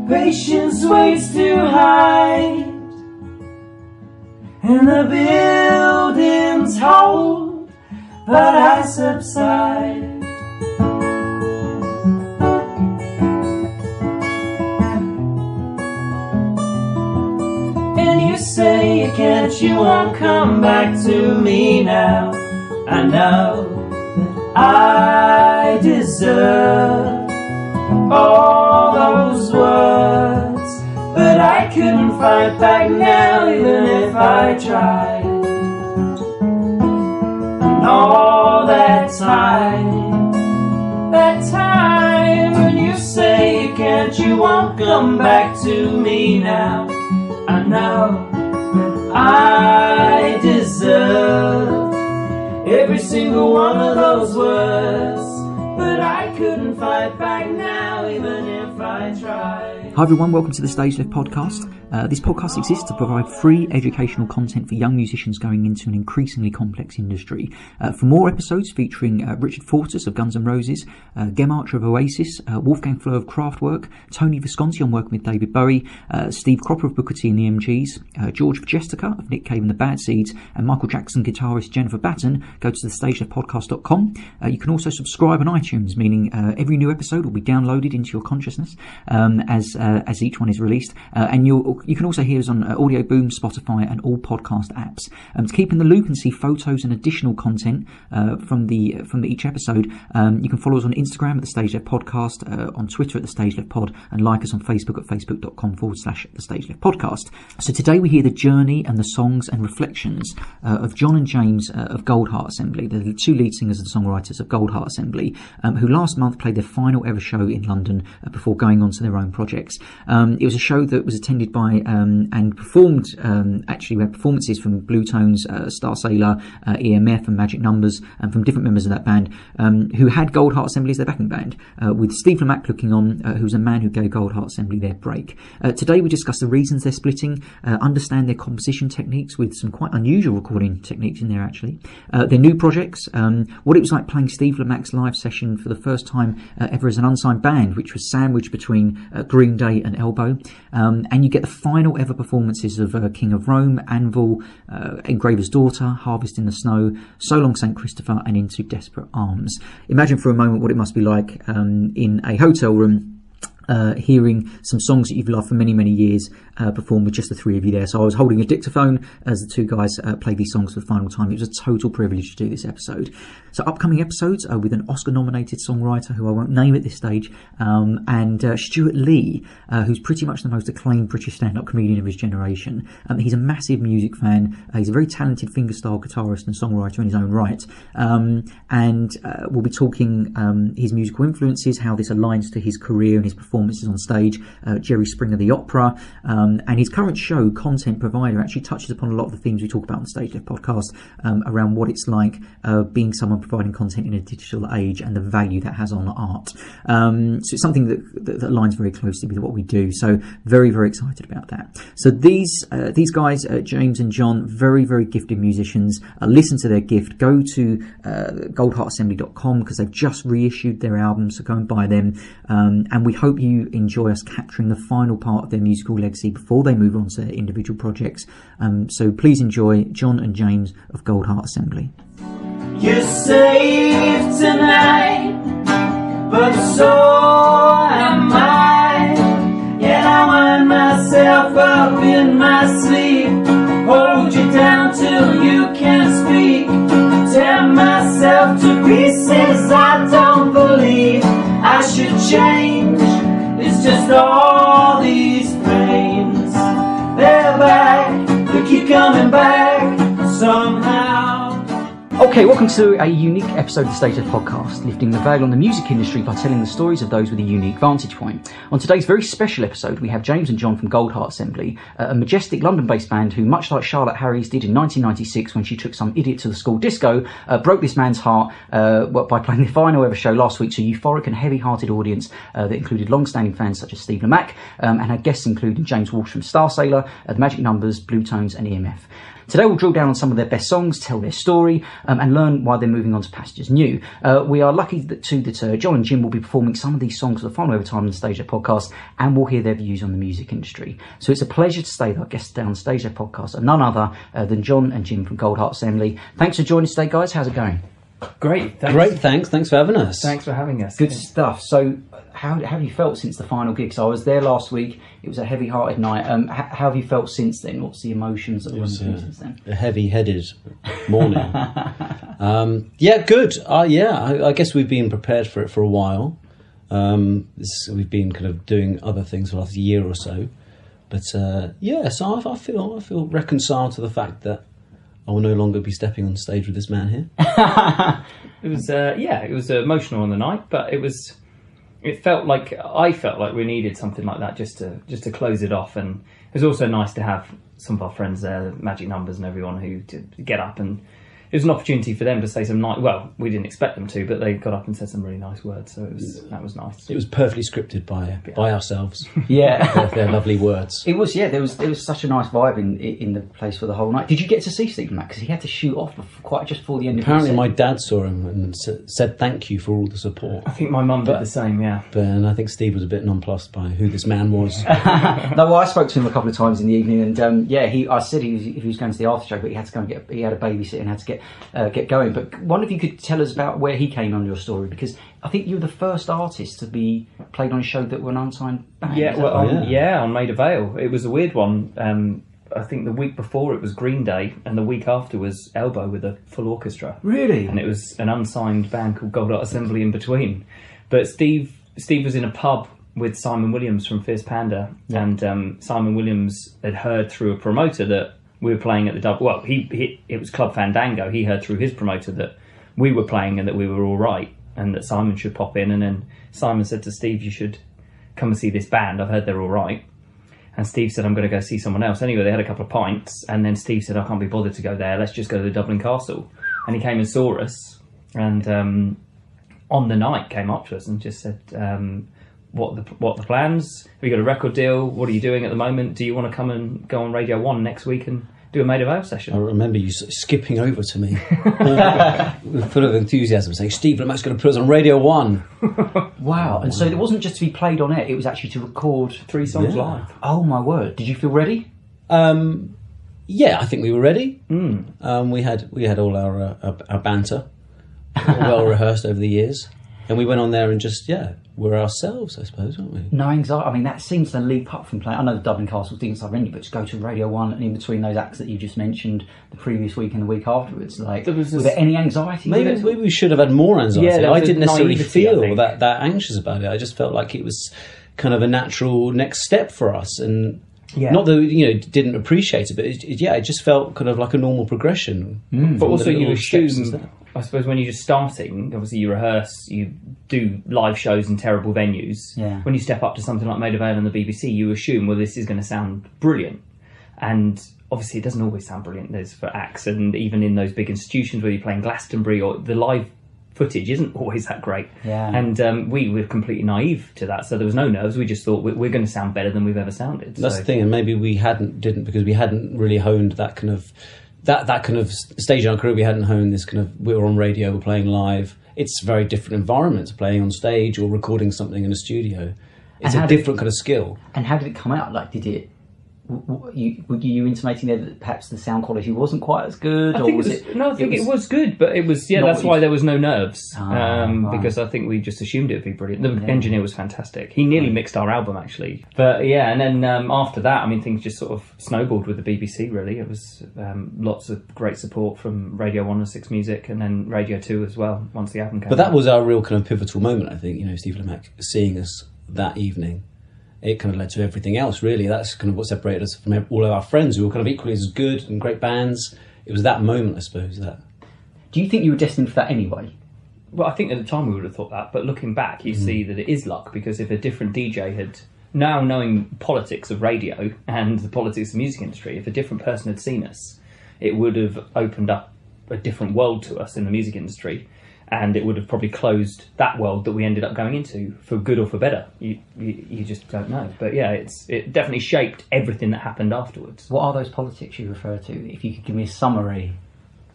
Patience waits to hide, and the buildings hold, but I subside. And you say you can't, you won't come back to me now. I know that I deserve all those words, but I couldn't fight back now even if I tried. And all that time when you say you can't, you won't come back to me now. I know that I deserve every single one of those words, but I couldn't fight back now even if I tried. Hi everyone, welcome to the StageLeft Podcast. This podcast exists to provide free educational content for young musicians going into an increasingly complex industry. For more episodes featuring Richard Fortus of Guns N' Roses, Gem Archer of Oasis, Wolfgang Fleur of Kraftwerk, Tony Visconti on working with David Bowie, Steve Cropper of Booker T and the MGs, George Vjestica of Nick Cave and the Bad Seeds, and Michael Jackson guitarist Jennifer Batten, go to thestageleftpodcast.com. You can also subscribe on iTunes, meaning every new episode will be downloaded into your consciousness as each one is released, and you can also hear us on Audio Boom, Spotify, and all podcast apps. To keep in the loop and see photos and additional content from each episode, you can follow us on Instagram at the StageLeft Podcast, on Twitter at the StageLeft Pod, and like us on Facebook at facebook.com/the StageLeft Podcast. So today we hear the journey and the songs and reflections of John and James of Goldheart Assembly, the two lead singers and songwriters of Goldheart Assembly, who last month played their final ever show in London before going on to their own projects. It was a show that was attended by and performed, actually we had performances from Bluetones, Starsailor, EMF and Magic Numbers, and from different members of that band who had Goldheart Assembly as their backing band, with Steve Lamacq looking on, who's a man who gave Goldheart Assembly their break. Today we discuss the reasons they're splitting, understand their composition techniques with some quite unusual recording techniques in there actually, their new projects, what it was like playing Steve Lamacq's live session for the first time ever as an unsigned band, which was sandwiched between Green Day and Elbow, and you get the final ever performances of King of Rome, Anvil, Engraver's Daughter, Harvest in the Snow, So Long St. Christopher, and Into Desperate Arms. Imagine for a moment what it must be like in a hotel room, hearing some songs that you've loved for many, many years performed with just the three of you there. So I was holding a dictaphone as the two guys played these songs for the final time. It was a total privilege to do this episode. So upcoming episodes are with an Oscar-nominated songwriter who I won't name at this stage, and Stuart Lee, who's pretty much the most acclaimed British stand-up comedian of his generation. He's a massive music fan. He's a very talented fingerstyle guitarist and songwriter in his own right. And we'll be talking his musical influences, how this aligns to his career and his performances on stage, Jerry Springer the Opera, and his current show, Content Provider, actually touches upon a lot of the themes we talk about on the StageLeft Podcast, around what it's like being someone providing content in a digital age and the value that has on art. So it's something that aligns very closely with what we do. So very, very excited about that. So these guys, James and John, very, very gifted musicians. Listen to their gift. Go to goldheartassembly.com because they've just reissued their album, so go and buy them. And we hope you enjoy us capturing the final part of their musical legacy before they move on to their individual projects. So please enjoy John and James of Goldheart Assembly. You're safe tonight, but so am I. Yet I wind myself up in my sleep, hold you down till you can't speak, tear myself to pieces. I don't believe I should change. It's just all these pains, they're back, they keep coming back somehow. Okay, welcome to a unique episode of the StageLeft Podcast, lifting the veil on the music industry by telling the stories of those with a unique vantage point. On today's very special episode, we have James and John from Goldheart Assembly, a majestic London-based band who, much like Charlotte Harries did in 1996 when she took some idiot to the school disco, broke this man's heart by playing the final ever show last week to a euphoric and heavy-hearted audience that included long-standing fans such as Steve Lamacq, and had guests including James Walsh from Starsailor, the Magic Numbers, Bluetones, and EMF. Today we'll drill down on some of their best songs, tell their story, and and learn why they're moving on to pastures new. We are lucky that John and Jim will be performing some of these songs for the final ever time on the StageLeft Podcast, and we'll hear their views on the music industry. So it's a pleasure to stay with our guests down on the StageLeft Podcast, and none other than John and Jim from Goldheart Assembly. Thanks for joining us today, guys. How's it going? Great, thanks for having us. Thanks for having us. Good stuff. So how have you felt since the final gig? So I was there last week. It was a heavy-hearted night. How have you felt since then? What's the emotions that run through since then? A heavy-headed morning. Good. I guess we've been prepared for it for a while. We've been kind of doing other things for the last year or so. But so I feel reconciled to the fact that I will no longer be stepping on stage with this man here. It was emotional on the night, but I felt like we needed something like that just to close it off. And it was also nice to have some of our friends there, the Magic Numbers and everyone, who to get up, and it was an opportunity for them to say some nice. Well, we didn't expect them to, but they got up and said some really nice words. So that was nice. It was perfectly scripted by ourselves. Yeah, their lovely words. It was. Yeah, there was such a nice vibe in the place for the whole night. Did you get to see Steve Lamacq? Because he had to shoot off just before the end. Apparently, of the my dad saw him and said thank you for all the support. I think my mum did the same. Yeah, and I think Steve was a bit nonplussed by who this man was. No, well, I spoke to him a couple of times in the evening, and I said he was going to the after show, but he had to go and he had a babysit and had to get going. But wonder if you could tell us about where he came on your story, because I think you were the first artist to be played on a show that were an unsigned band. On Made of Vale. It was a weird one. I think the week before it was Green Day, and the week after was Elbow with a full orchestra. Really? And it was an unsigned band called Goldheart Assembly in between. But Steve was in a pub with Simon Williams from Fierce Panda, and Simon Williams had heard through a promoter that we were playing at the dub. Well, it was Club Fandango. He heard through his promoter that we were playing and that we were all right, and that Simon should pop in. And then Simon said to Steve, "You should come and see this band. I've heard they're all right." And Steve said, "I'm going to go see someone else." Anyway, they had a couple of pints, and then Steve said, "I can't be bothered to go there. Let's just go to the Dublin Castle." And he came and saw us, and on the night came up to us and just said, what the plans? Have you got a record deal? What are you doing at the moment? Do you want to come and go on Radio 1 next week and do a Made of Vale session? I remember you skipping over to me full of enthusiasm, saying, "Steve Lamacq's going to put us on Radio 1. Wow. And so it wasn't just to be played on air, it was actually to record 3 songs live. Oh my word. Did you feel ready? I think we were ready. We had all our banter well rehearsed over the years, and we went on there and just were ourselves, I suppose, weren't we? No anxiety. I mean, that seems to leap up from playing. I know the Dublin Castle didn't start venue, but to go to Radio 1 and in between those acts that you just mentioned the previous week and the week afterwards, like, was there any anxiety? Maybe we should have had more anxiety. Yeah, I didn't necessarily feel naivety, that anxious about it. I just felt like it was kind of a natural next step for us, and not that didn't appreciate it, but it just felt kind of like a normal progression. But also, you assume, I suppose, when you're just starting, obviously you rehearse, you do live shows in terrible venues. Yeah. When you step up to something like Made of Vale on the BBC, you assume, well, this is going to sound brilliant. And obviously it doesn't always sound brilliant. There's for acts, and even in those big institutions where you're playing Glastonbury, or the live footage isn't always that great. Yeah. And we were completely naive to that, so there was no nerves. We just thought we're going to sound better than we've ever sounded. That's the thing, and maybe we didn't because we hadn't really honed that kind of stage in our career. We hadn't honed this kind of, we were on radio, we're playing live. It's a very different environment to playing on stage or recording something in a studio. It's a different kind of skill. And how did it come out? Like, did it... Were you intimating there that perhaps the sound quality wasn't quite as good? I think it was good, but it was, that's why there was no nerves. Right. Because I think we just assumed it would be brilliant. The engineer was fantastic. He nearly mixed our album, actually. But and then after that, I mean, things just sort of snowballed with the BBC, really. It was lots of great support from Radio 1 and 6 Music, and then Radio 2 as well, once the album came out. But that was our real kind of pivotal moment, I think, Steve Lamacq seeing us that evening. It kind of led to everything else, really. That's kind of what separated us from all of our friends who were kind of equally as good and great bands. It was that moment, I suppose. That. Do you think you were destined for that anyway? Well, I think at the time we would have thought that, but looking back, you see that it is luck, because if a different DJ had, now knowing politics of radio and the politics of the music industry, if a different person had seen us, it would have opened up a different world to us in the music industry. And it would have probably closed that world that we ended up going into, for good or for better. You just don't know. But it definitely shaped everything that happened afterwards. What are those politics you refer to? If you could give me a summary.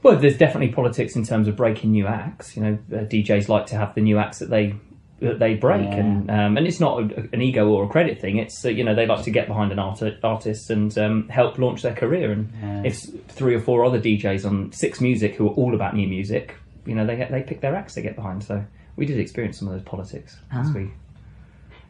Well, there's definitely politics in terms of breaking new acts. You know, DJs like to have the new acts that they break, and it's not an ego or a credit thing. It's they like to get behind an artist and help launch their career. And if 3 or 4 other DJs on 6 Music who are all about new music, they pick their acts to get behind. So we did experience some of those politics.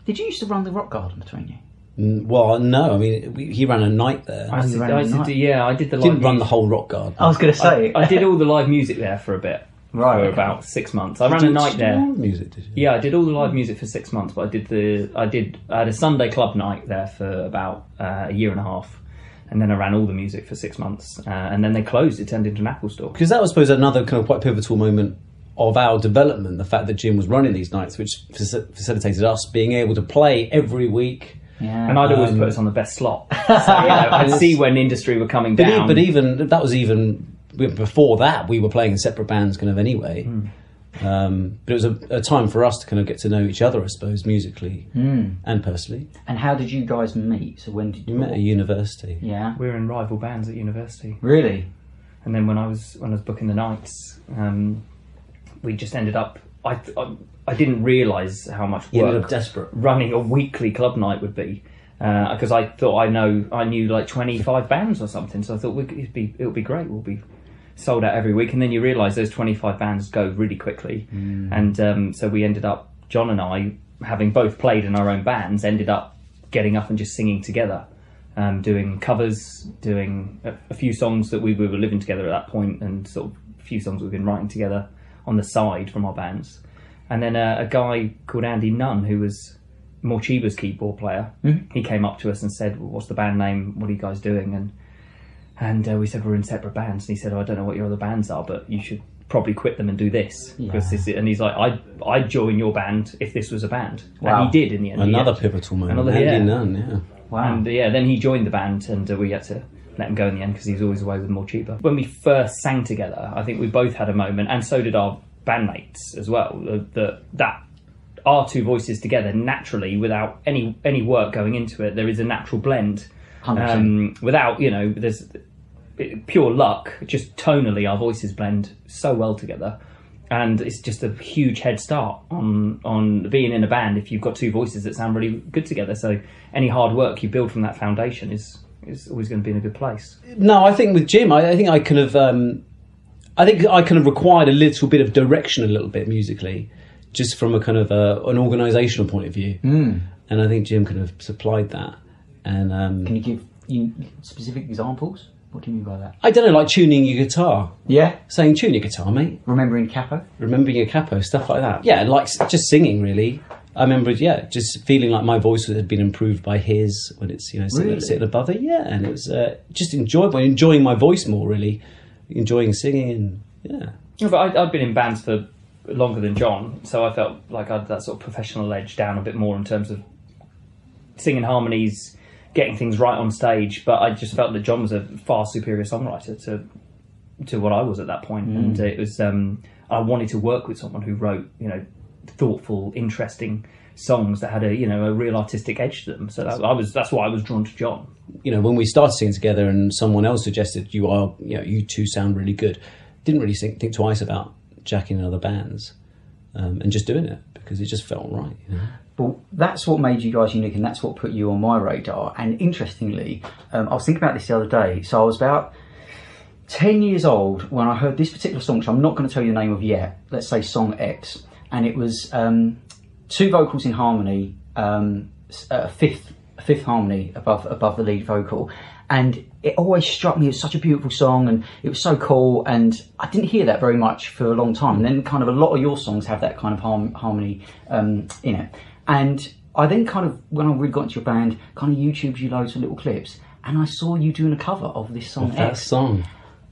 Did you used to run the rock garden between you? Well, no. I mean, he ran a night there. I did the. Didn't run the whole rock garden. I was going to say I did all the live music there for a bit. Right, for about 6 months. I ran a night there. Music, did you? Yeah, I did all the live music for 6 months, but I had a Sunday club night there for about a year and a half, and then I ran all the music for 6 months, and then they closed. It turned into an Apple store. Because that was, I suppose, another kind of quite pivotal moment of our development. The fact that Jim was running these nights, which facilitated us being able to play every week. Yeah. And I'd always put us on the best slot. So, I'd see when industry were coming down. But even that was even before that, we were playing in separate bands kind of anyway. But it was a time for us to kind of get to know each other, I suppose, musically and personally. And how did you guys meet? So when did you met at university? Yeah, we were in rival bands at university. Really? And then when I was booking the nights, we just ended up. I didn't realise how much work desperate running a weekly club night would be, because I thought I knew like 25 bands or something. So I thought it'll be great. We'll be sold out every week, and then you realise those 25 bands go really quickly, and so we ended up, John and I, having both played in our own bands, ended up getting up and just singing together, doing covers, doing a few songs that we were living together at that point, and sort of a few songs we've been writing together on the side from our bands. And then a guy called Andy Nunn, who was Morcheeba's keyboard player, he came up to us and said, well, what's the band name? What are you guys doing? And we said, we're in separate bands. And he said, I don't know what your other bands are, but you should probably quit them and do this. Because and he's like, I'd join your band if this was a band. Wow. And he did in the end. Another pivotal moment. Andy Nunn, yeah. Wow. And then he joined the band, and we had to let him go in the end because he was always away with Morcheeba. When we first sang together, I think we both had a moment, and so did our bandmates as well, that our two voices together naturally, without any work going into it, there is a natural blend. Without there's pure luck, just tonally our voices blend so well together, and it's just a huge head start on being in a band if you've got two voices that sound really good together. So any hard work you build from that foundation is always going to be in a good place. No, I think with Jim, I think I kind of required a little bit of direction, a little bit musically, just from a kind of an organisational point of view. And I think Jim kind of supplied that. And can you give specific examples? What do you mean by that? I don't know, like tuning your guitar. Yeah, saying tune your guitar, mate. Remembering your capo, stuff like that. Yeah, like just singing really. I remember, just feeling like my voice had been improved by his when it's sitting above it. Yeah, and it was just enjoying my voice more really. Enjoying singing, and but I'd been in bands for longer than John, so I felt like I had that sort of professional edge down a bit more in terms of singing harmonies, getting things right on stage. But I just felt that John was a far superior songwriter to what I was at that point, and it was I wanted to work with someone who wrote thoughtful, interesting songs that had a real artistic edge to them. So that's why I was drawn to John. When we started singing together and someone else suggested you two sound really good, didn't really think twice about jacking in other bands and just doing it because it just felt right. Well, that's what made you guys unique, and that's what put you on my radar. And interestingly, I was thinking about this the other day. So I was about 10 years old when I heard this particular song, which I'm not going to tell you the name of yet. Let's say Song X. And it was two vocals in harmony, a fifth harmony above the lead vocal, and it always struck me as such a beautiful song, and it was so cool, and I didn't hear that very much for a long time. And then kind of a lot of your songs have that kind of harmony in it, and I then kind of, when I really got into your band, kind of YouTubed you loads of little clips, and I saw you doing a cover of this song. That song.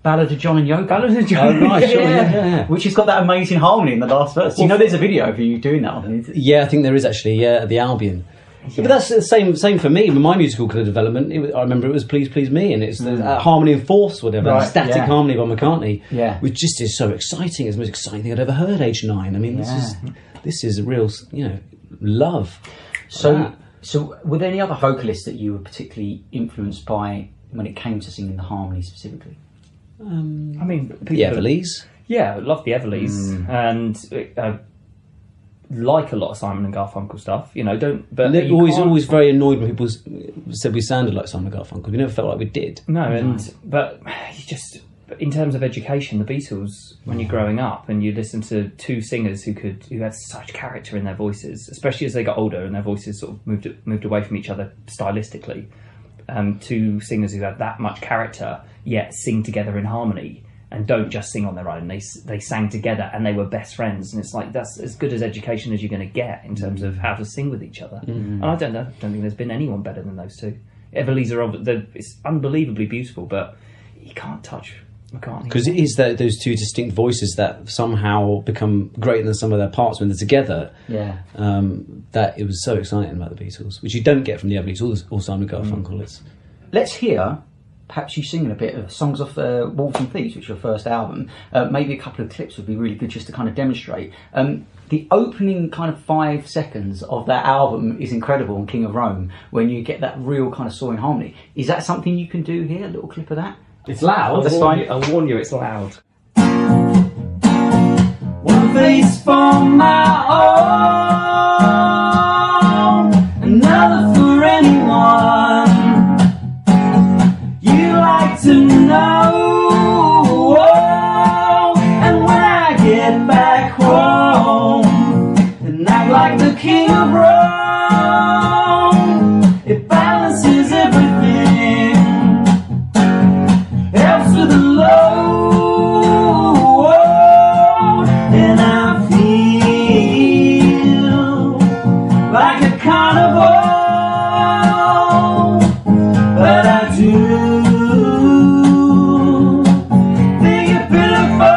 Ballad of John and Yoko. Ballad of John. Oh, right, sure, yeah. Which has got that amazing harmony in the last verse. Do you know there's a video of you doing that one? Yeah, I think there is actually, the Albion. Yeah. But that's the same for me. With my musical kind of development, I remember it was Please Please Me, and it's the Harmony and Fourths, whatever, right, Static Harmony by McCartney, which just is so exciting. It's the most exciting thing I'd ever heard, age 9. I mean, this is a real, love. So were there any other vocalists that you were particularly influenced by when it came to singing the harmony specifically? I mean, The Everleys. Yeah, I love the Everleys, and like a lot of Simon and Garfunkel stuff. You know, but they're always very annoyed when people said we sounded like Simon and Garfunkel. We never felt like we did. No, but you just, in terms of education, the Beatles, when you're growing up and you listen to two singers who had such character in their voices, especially as they got older and their voices sort of moved away from each other stylistically, two singers who had that much character yet sing together in harmony and don't just sing on their own. They sang together and they were best friends, and it's like that's as good as education as you're going to get in terms of how to sing with each other. And I don't think there's been anyone better than those two. Everleys it's unbelievably beautiful, but you can't touch. Because it is those two distinct voices that somehow become greater than some of their parts when they're together. Yeah. That it was so exciting about the Beatles, which you don't get from the Everleys or Simon Garfunkel. Let's hear, perhaps you singing a bit of songs off Wolves and Thieves, which is your first album. Maybe a couple of clips would be really good just to kind of demonstrate. The opening kind of 5 seconds of that album is incredible on King of Rome, when you get that real kind of soaring harmony. Is that something you can do here? A little clip of that? It's loud. I'll warn you, it's loud. One face for my own, another for anyone you like to know. And when I get back home and act like the king of Rome, it balances everything. Helps with the load, and I feel like a carnival, but I do think you're pitiful.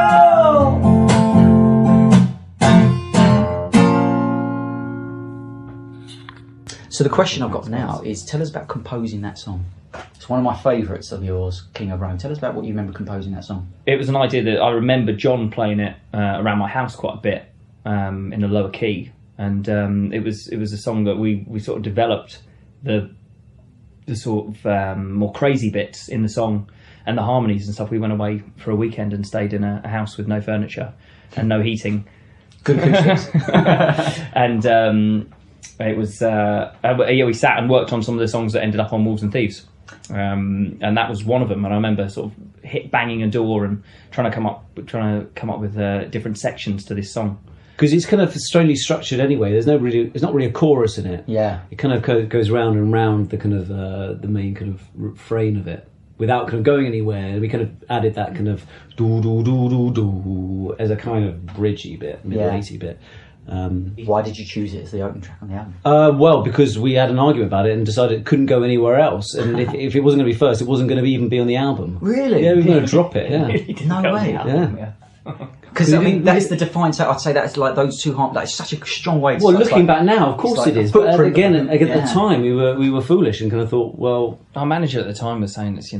So the question I've got now is, tell us about composing that song. It's one of my favourites of yours, King of Rome. Tell us about what you remember composing that song. It was an idea that I remember John playing it around my house quite a bit in a lower key, and it was a song that we sort of developed the sort of more crazy bits in the song and the harmonies and stuff. We went away for a weekend and stayed in a house with no furniture and no heating. Good acoustics. And it was we sat and worked on some of the songs that ended up on Wolves and Thieves. And that was one of them, and I remember sort of banging a door and trying to come up with different sections to this song, because it's kind of strangely structured anyway. There's not really a chorus in it. Yeah, it kind of goes round and round the kind of the main kind of refrain of it without kind of going anywhere. We kind of added that kind of do do do do do as a kind of bridgey bit, middle-eighty bit. Why did you choose it as the opening track on the album? Well, because we had an argument about it and decided it couldn't go anywhere else. And if it wasn't going to be first, it wasn't going to even be on the album. Really? Yeah, we were going to drop it. Yeah. No way. Yeah. Because I mean, that is the defined. So I'd say that's like those two. That's such a strong way. Well, looking back now, of course it is. But again, at the time, we were foolish and kind of thought, well, our manager at the time was saying it's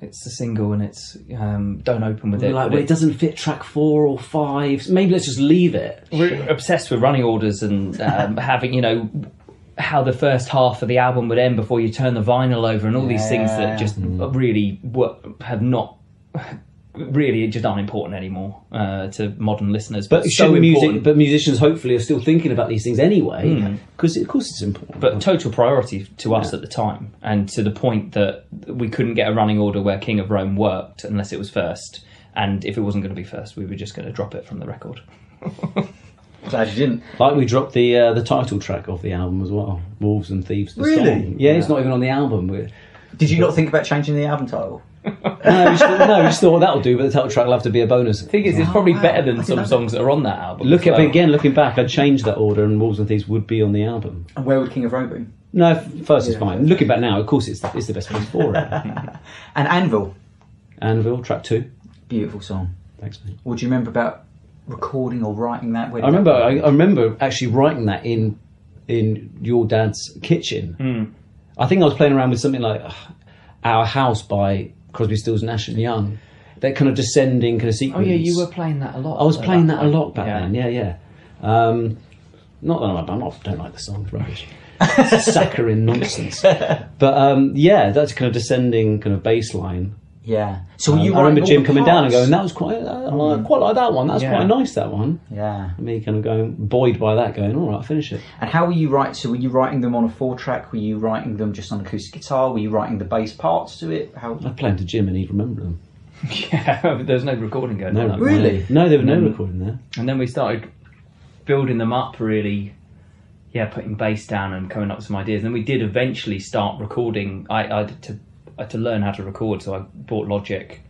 it's the single and it's don't open with it. Like, well, it doesn't fit track 4 or 5. Maybe let's just leave it. We're obsessed with running orders and having how the first half of the album would end before you turn the vinyl over and all these things that just really have not. Really, just aren't important anymore to modern listeners. But musicians hopefully are still thinking about these things anyway, because of course it's important. But total priority to us at the time, and to the point that we couldn't get a running order where King of Rome worked unless it was first, and if it wasn't going to be first, we were just going to drop it from the record. Glad you didn't. Like we dropped the title track off the album as well, Wolves and Thieves. The song. Yeah, it's not even on the album. Did you not think about changing the album title? No, we just thought that'll do, but the title track will have to be a bonus. The thing is, it's probably better than some songs that are on that album. Looking back, I'd changed that order, and Wolves and Thieves would be on the album. And where would King of Rome be? No, first is fine. Looking back now, of course, it's the best place for it. And Anvil, track 2. Beautiful song. Thanks, mate. What do you remember about recording or writing that? I remember actually writing that in your dad's kitchen. I think I was playing around with something like Our House by Crosby, Stills, Nash and Young. That kind of descending kind of sequence. Oh yeah, you were playing that a lot. I was playing that a lot back then. Yeah. Not that I don't like the song. It's rubbish. It's saccharine nonsense. But that's kind of descending kind of bass line Yeah. So I remember Jim coming down and going, "That was quite like that one. That's quite nice, that one." Yeah. And me kind of going buoyed by that, going, "All right, finish it." And how were you writing? So were you writing them on a 4-track? Were you writing them just on acoustic guitar? Were you writing the bass parts to it? How? I'd play them to Jim and he'd remember them. Yeah, there's no recording going on. Really? No, there was no recording there. And then we started building them up really, putting bass down and coming up with some ideas. And then we did eventually start recording. I had to learn how to record, so I bought Logic.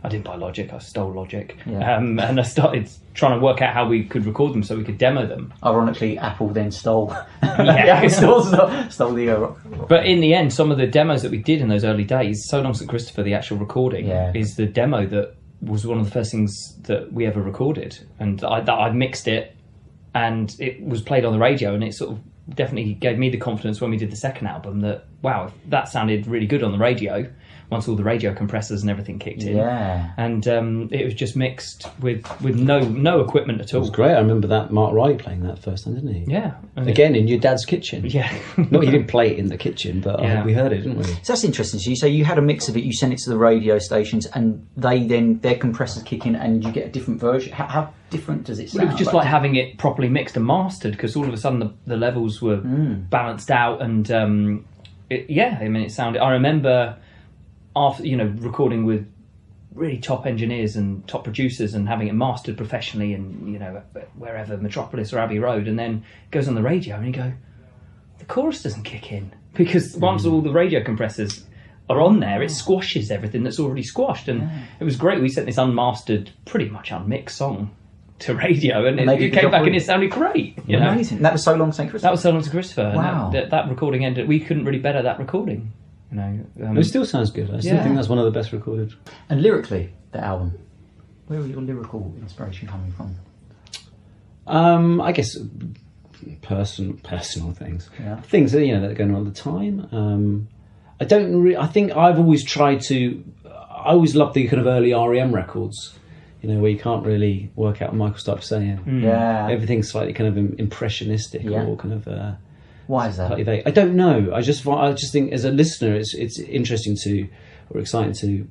I didn't buy Logic, I stole Logic. Yeah. And I started trying to work out how we could record them so we could demo them. Ironically, Apple then stole. Yeah. stole the. But in the end, some of the demos that we did in those early days, So Long St. Christopher, the actual recording, is the demo that was one of the first things that we ever recorded. And I mixed it, and it was played on the radio, and it sort of definitely gave me the confidence when we did the second album that, wow, that sounded really good on the radio once all the radio compressors and everything kicked in. Yeah. And it was just mixed with no equipment at all. It was great. I remember that Mark Wright playing that first time, didn't he? Yeah. Again, in your dad's kitchen. Yeah. Not you didn't play it in the kitchen, but we heard it, didn't we? So that's interesting. So you say you had a mix of it, you sent it to the radio stations, and they then, their compressors kick in and you get a different version. How different does it sound? Well, it was just like having it properly mixed and mastered, because all of a sudden the levels were balanced out, and it sounded. I remember after recording with really top engineers and top producers and having it mastered professionally, and wherever, Metropolis or Abbey Road, and then it goes on the radio and you go, the chorus doesn't kick in, because once all the radio compressors are on there, it squashes everything that's already squashed. And it was great. We sent this unmastered, pretty much unmixed song to radio, and it came back and it sounded great. Amazing. And that was So Long St. Christopher? That was So Long St. Christopher. Wow. And that recording ended. We couldn't really better that recording. It still sounds good. I still think that's one of the best recorded. And lyrically, the album, where was your lyrical inspiration coming from? I guess personal things. Yeah. Things that that are going on at the time. I don't really. I think I've always tried to. I always loved the kind of early REM records. Where you can't really work out what Michael started saying. Yeah. Everything's slightly kind of impressionistic or kind of. Why is that? I don't know. I just think as a listener, it's interesting or exciting to,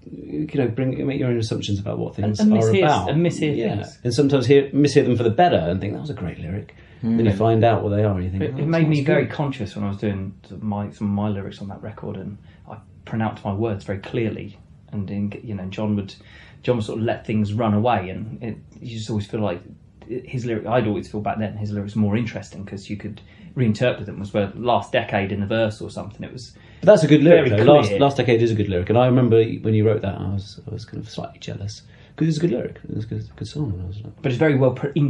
make your own assumptions about what things and are about and mishear things. And sometimes mishear them for the better and think that was a great lyric. Then you find out what they are and you think it made me very conscious when I was doing some of my lyrics on that record, and I pronounced my words very clearly, and John would sort of let things run away, and you just always feel like his lyric. I'd always feel back then his lyrics were more interesting because you could reinterpret them as well. Last decade in the verse or something. It was. But that's a good lyric. Last decade is a good lyric, and I remember when you wrote that, I was kind of slightly jealous because it's a good lyric. It's a good song. When I was but it's very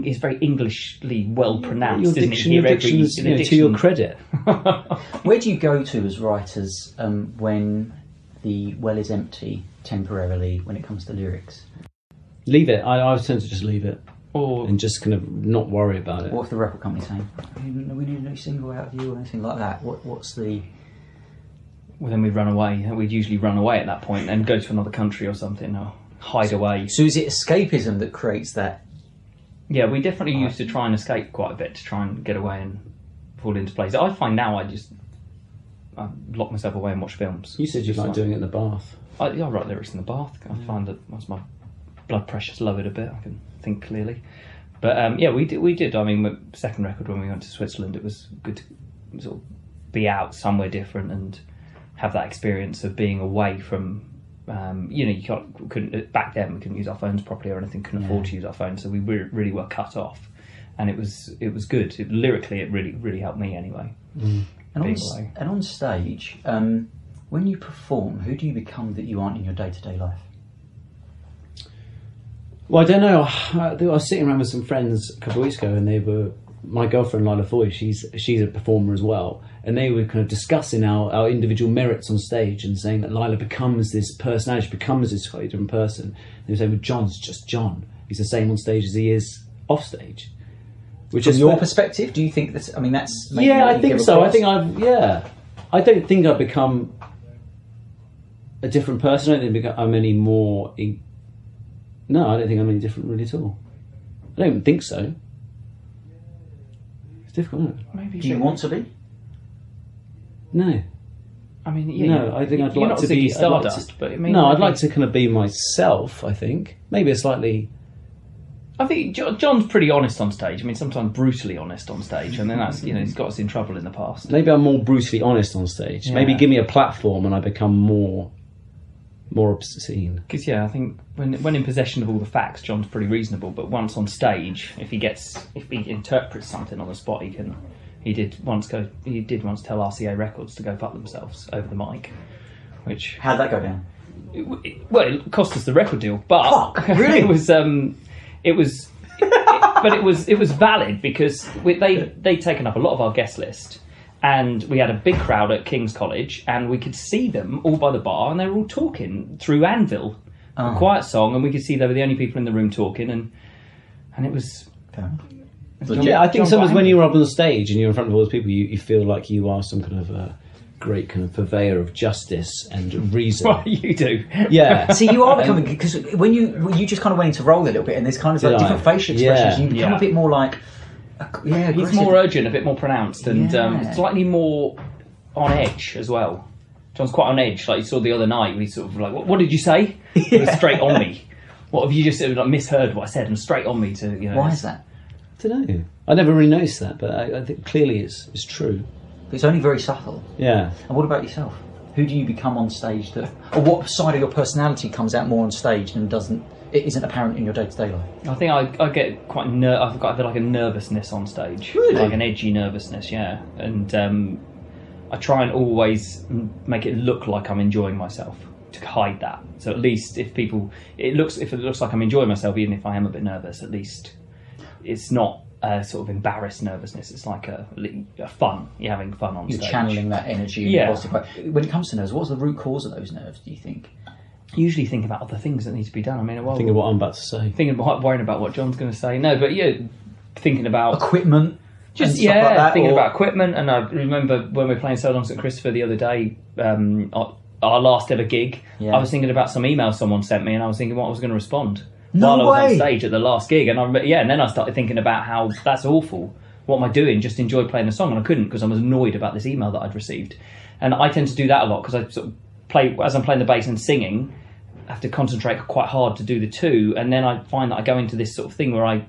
it's very Englishly well pronounced. Your diction is to your credit. Where do you go to as writers when the well is empty temporarily when it comes to lyrics? Leave it. I tend to just leave it. And just kind of not worry about it. What if the record company saying, we need a new single out of you or anything like that? What's the... Well, then we'd run away. We'd usually run away at that point and go to another country or something, or hide away. So is it escapism that creates that? Yeah, we definitely used to try and escape quite a bit to try and get away and fall into place. I find now I lock myself away and watch films. You said you like doing it in the bath. I write lyrics in the bath. I find that once my blood pressure's lowered a bit, I can think clearly. But we did. I mean, my second record when we went to Switzerland, it was good to sort of be out somewhere different and have that experience of being away from. You couldn't back then. We couldn't use our phones properly or anything. Couldn't afford to use our phones, so we really were cut off. And it was good. Lyrically, it really helped me anyway. And on stage, when you perform, who do you become that you aren't in your day-to-day life? Well, I don't know. I was sitting around with some friends a couple of weeks ago, and they were my girlfriend Lila Foy. She's a performer as well, and they were kind of discussing our individual merits on stage and saying that Lila becomes this personality, becomes this slightly different person. And they were saying, "Well, John's just John. He's the same on stage as he is off stage." Which From is your perspective, do you think that's? I mean, that's. I think so. I think I don't think I've become a different person. I don't think I'm any more. No, I don't think I'm any different really at all. I don't even think so. It's difficult, isn't it? Maybe. Do you want to be? No. I mean, yeah. No, I think I'd you're like not to be Ziggy Stardust, but I mean, no, I'd like to kind of be myself. I think maybe a slightly. I think John's pretty honest on stage. I mean, sometimes brutally honest on stage, and then that's he's got us in trouble in the past. Maybe I'm more brutally honest on stage. Yeah. Maybe give me a platform and I become more obscene. Because I think when in possession of all the facts, John's pretty reasonable. But once on stage, if he interprets something on the spot, he did once tell RCA Records to go fuck themselves over the mic, which How'd that go down? it cost us the record deal, but Fuck, really? it was valid because they'd taken up a lot of our guest list, and we had a big crowd at King's College, and we could see them all by the bar, and they were all talking through Anvil, a quiet song, and we could see they were the only people in the room talking, and it was. Yeah, I think sometimes when you're up on the stage and you're in front of all those people, you feel like you are some kind of great kind of purveyor of justice and reason. Well, you do. Yeah. See, you are becoming, because when you just kind of went into role a little bit, and there's kind of like different facial expressions, you become a bit more like, He's aggressive. more urgent, a bit more pronounced, and slightly more on edge as well. John's quite on edge. Like you saw the other night, we sort of like, what did you say? He was straight on me. What have you just misheard what I said? And straight on me to Why is that? I don't know. I never really noticed that, but I think clearly it's true. But it's only very subtle. Yeah. And what about yourself? Who do you become on stage or what side of your personality comes out more on stage and it isn't apparent in your day-to-day life? I think I get quite I've got like a nervousness on stage. Really? Like an edgy nervousness, yeah. And I try and always make it look like I'm enjoying myself to hide that. So at least if it looks like I'm enjoying myself, even if I am a bit nervous, at least it's not a sort of embarrassed nervousness. It's like a fun. You're having fun on stage. You're channeling that energy in a positive way. When it comes to nerves, what's the root cause of those nerves, do you think? Usually think about other things that need to be done. I mean, Think of what I'm about to say. Worrying about what John's going to say. No, but thinking about equipment. Just and stuff like that, thinking about equipment. And I remember when we were playing So Long St Christopher the other day, our last ever gig. Yeah. I was thinking about some email someone sent me, and I was thinking what I was going to respond No while I was way. on stage at the last gig. And and then I started thinking about how that's awful. What am I doing? Just enjoy playing the song, and I couldn't because I was annoyed about this email that I'd received. And I tend to do that a lot because I sort of play as I'm playing the bass and singing. I have to concentrate quite hard to do the two, and then I find that I go into this sort of thing where I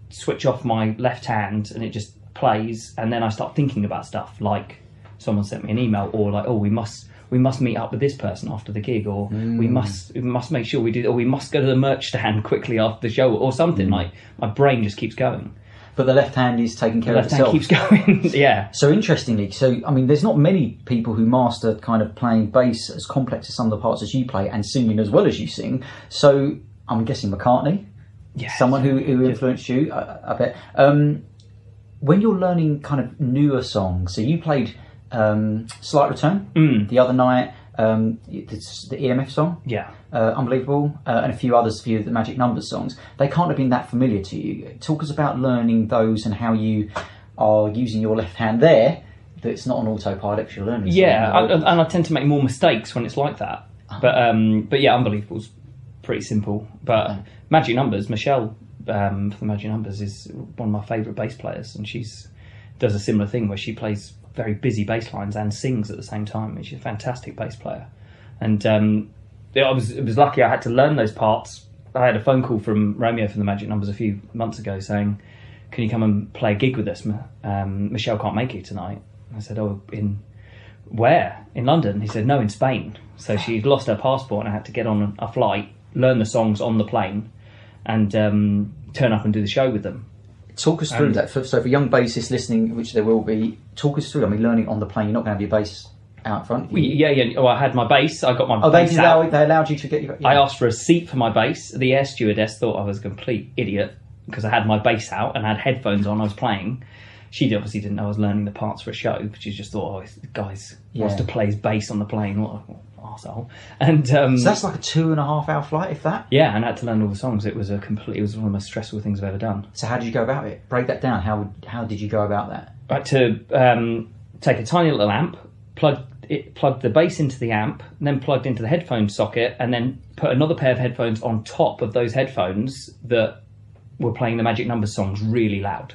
switch off my left hand and it just plays, and then I start thinking about stuff like someone sent me an email, or like, we must meet up with this person after the gig, or we must make sure we do, or we must go to the merch stand quickly after the show, or something. Like my brain just keeps going. But the left hand is taking care of The left itself. hand keeps going. Yeah. So interestingly, there's not many people who master kind of playing bass as complex as some of the parts as you play and singing as well as you sing. So I'm guessing McCartney, someone who influenced you, I bet. When you're learning kind of newer songs, so you played Slight Return the other night, the EMF song, Unbelievable, and a few of the Magic Numbers songs. They can't have been that familiar to you. Talk us about learning those and how you are using your left hand there. That it's not an autopilot, you're learning. And I tend to make more mistakes when it's like that. But yeah, Unbelievable's pretty simple. But Magic Numbers, Michelle for the Magic Numbers is one of my favourite bass players, and does a similar thing where she plays very busy bass lines and sings at the same time. And she's a fantastic bass player. And it was lucky I had to learn those parts. I had a phone call from Romeo from the Magic Numbers a few months ago saying, can you come and play a gig with us? Michelle can't make it tonight. I said, in where? In London? He said, no, in Spain. So she'd lost her passport and I had to get on a flight, learn the songs on the plane, and turn up and do the show with them. Talk us through that. So for young bassists listening, which there will be, talk us through. I mean, learning on the plane, you're not going to have your bass out front. Well, I had my bass. I got my bass out. They allowed you to get your... I asked for a seat for my bass. The air stewardess thought I was a complete idiot because I had my bass out and I had headphones on. I was playing. She obviously didn't know I was learning the parts for a show. She just thought, the guy wants to play his bass on the plane. What an arsehole. And so that's like a 2.5 hour flight, if that? Yeah, and I had to learn all the songs. It was one of the most stressful things I've ever done. So how did you go about it? Break that down. How did you go about that? I had to take a tiny little amp, plug the bass into the amp, and then plugged into the headphone socket, and then put another pair of headphones on top of those headphones that were playing the Magic Numbers songs really loud.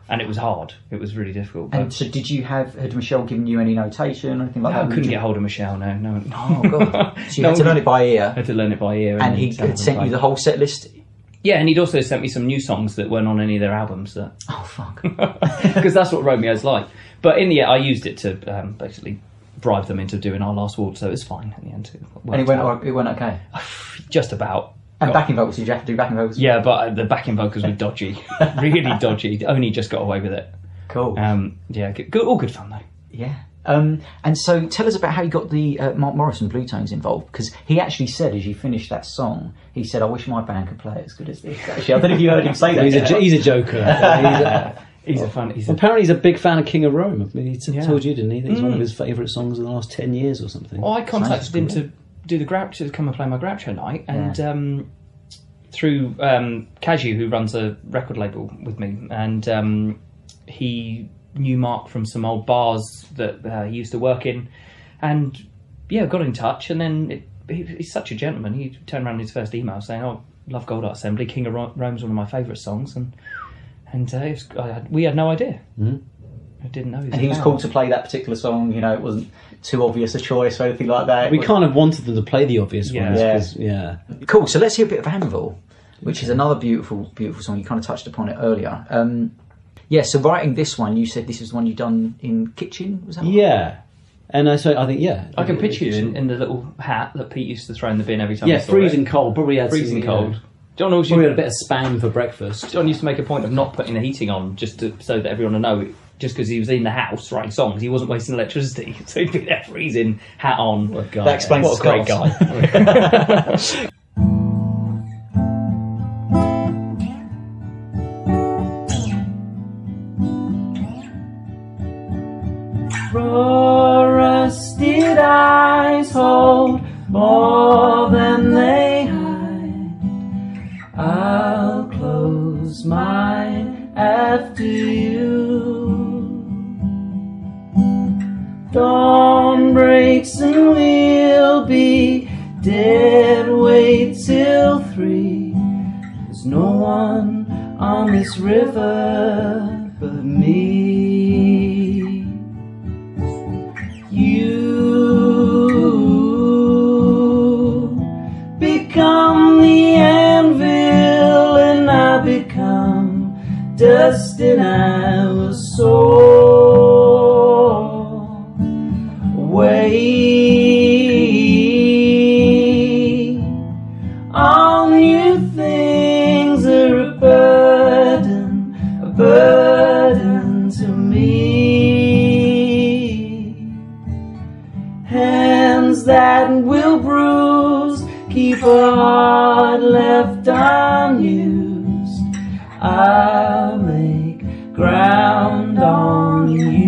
And it was hard. It was really difficult. And so had Michelle given you any notation or anything like that? I couldn't get hold of Michelle, no. Oh, God. So you had to learn it by ear? I had to learn it by ear. And he had sent you the whole set list? Yeah, and he'd also sent me some new songs that weren't on any of their albums. Oh, fuck. Because that's what Romeo's like. But in the end, I used it to basically bribe them into doing Our Last Waltz, so it was fine in the end. And it went okay? Just about. And backing vocals, did you have to do backing vocals? Yeah, but the backing vocals were dodgy. Really dodgy. Only just got away with it. Cool. Yeah, all good fun though. Yeah. And so tell us about how you got the Mark Morrison Bluetones involved, because he actually said, as you finished that song, he said, "I wish my band could play it as good as this." Actually, I don't know if you heard him say that. He's a joker. Apparently he's a big fan of King of Rome. I mean, he told you, didn't he? That it's one of his favourite songs of the last 10 years or something. Well, I contacted him to do the Groucho, to come and play my Groucho night, and through Cashew, who runs a record label with me, and he knew Mark from some old bars that he used to work in, and got in touch. And then he's such a gentleman. He turned around in his first email saying, "Oh, love Goldheart Assembly. King of Rome's one of my favourite songs," and we had no idea. Mm-hmm. I didn't know. And he was called to play that particular song. You know, it wasn't too obvious a choice or anything like that. We kind of wanted them to play the obvious ones. Yeah. Cool. So let's hear a bit of Anvil, which is another beautiful, beautiful song. You kind of touched upon it earlier. So writing this one, you said this is one you'd done in kitchen. Was that right? Yeah. And I think, I can picture you in the little hat that Pete used to throw in the bin every time. Yeah, freezing cold. Probably had freezing cold. John always had a bit of spam for breakfast. John used to make a point of not putting the heating on so that everyone would know. Just because he was in the house writing songs, he wasn't wasting electricity. So he'd be there freezing, hat on. What a guy. That explains what a great guy. Rusted eyes hold more than they hide. I'll close mine after you. Dawn breaks and we'll be dead. Wait till 3. There's no one on this river but me. You become the anvil and I become dust, and I was sore. Wait, all new things are a burden to me. Hands that will bruise, keep a heart left unused. I'll make ground on you.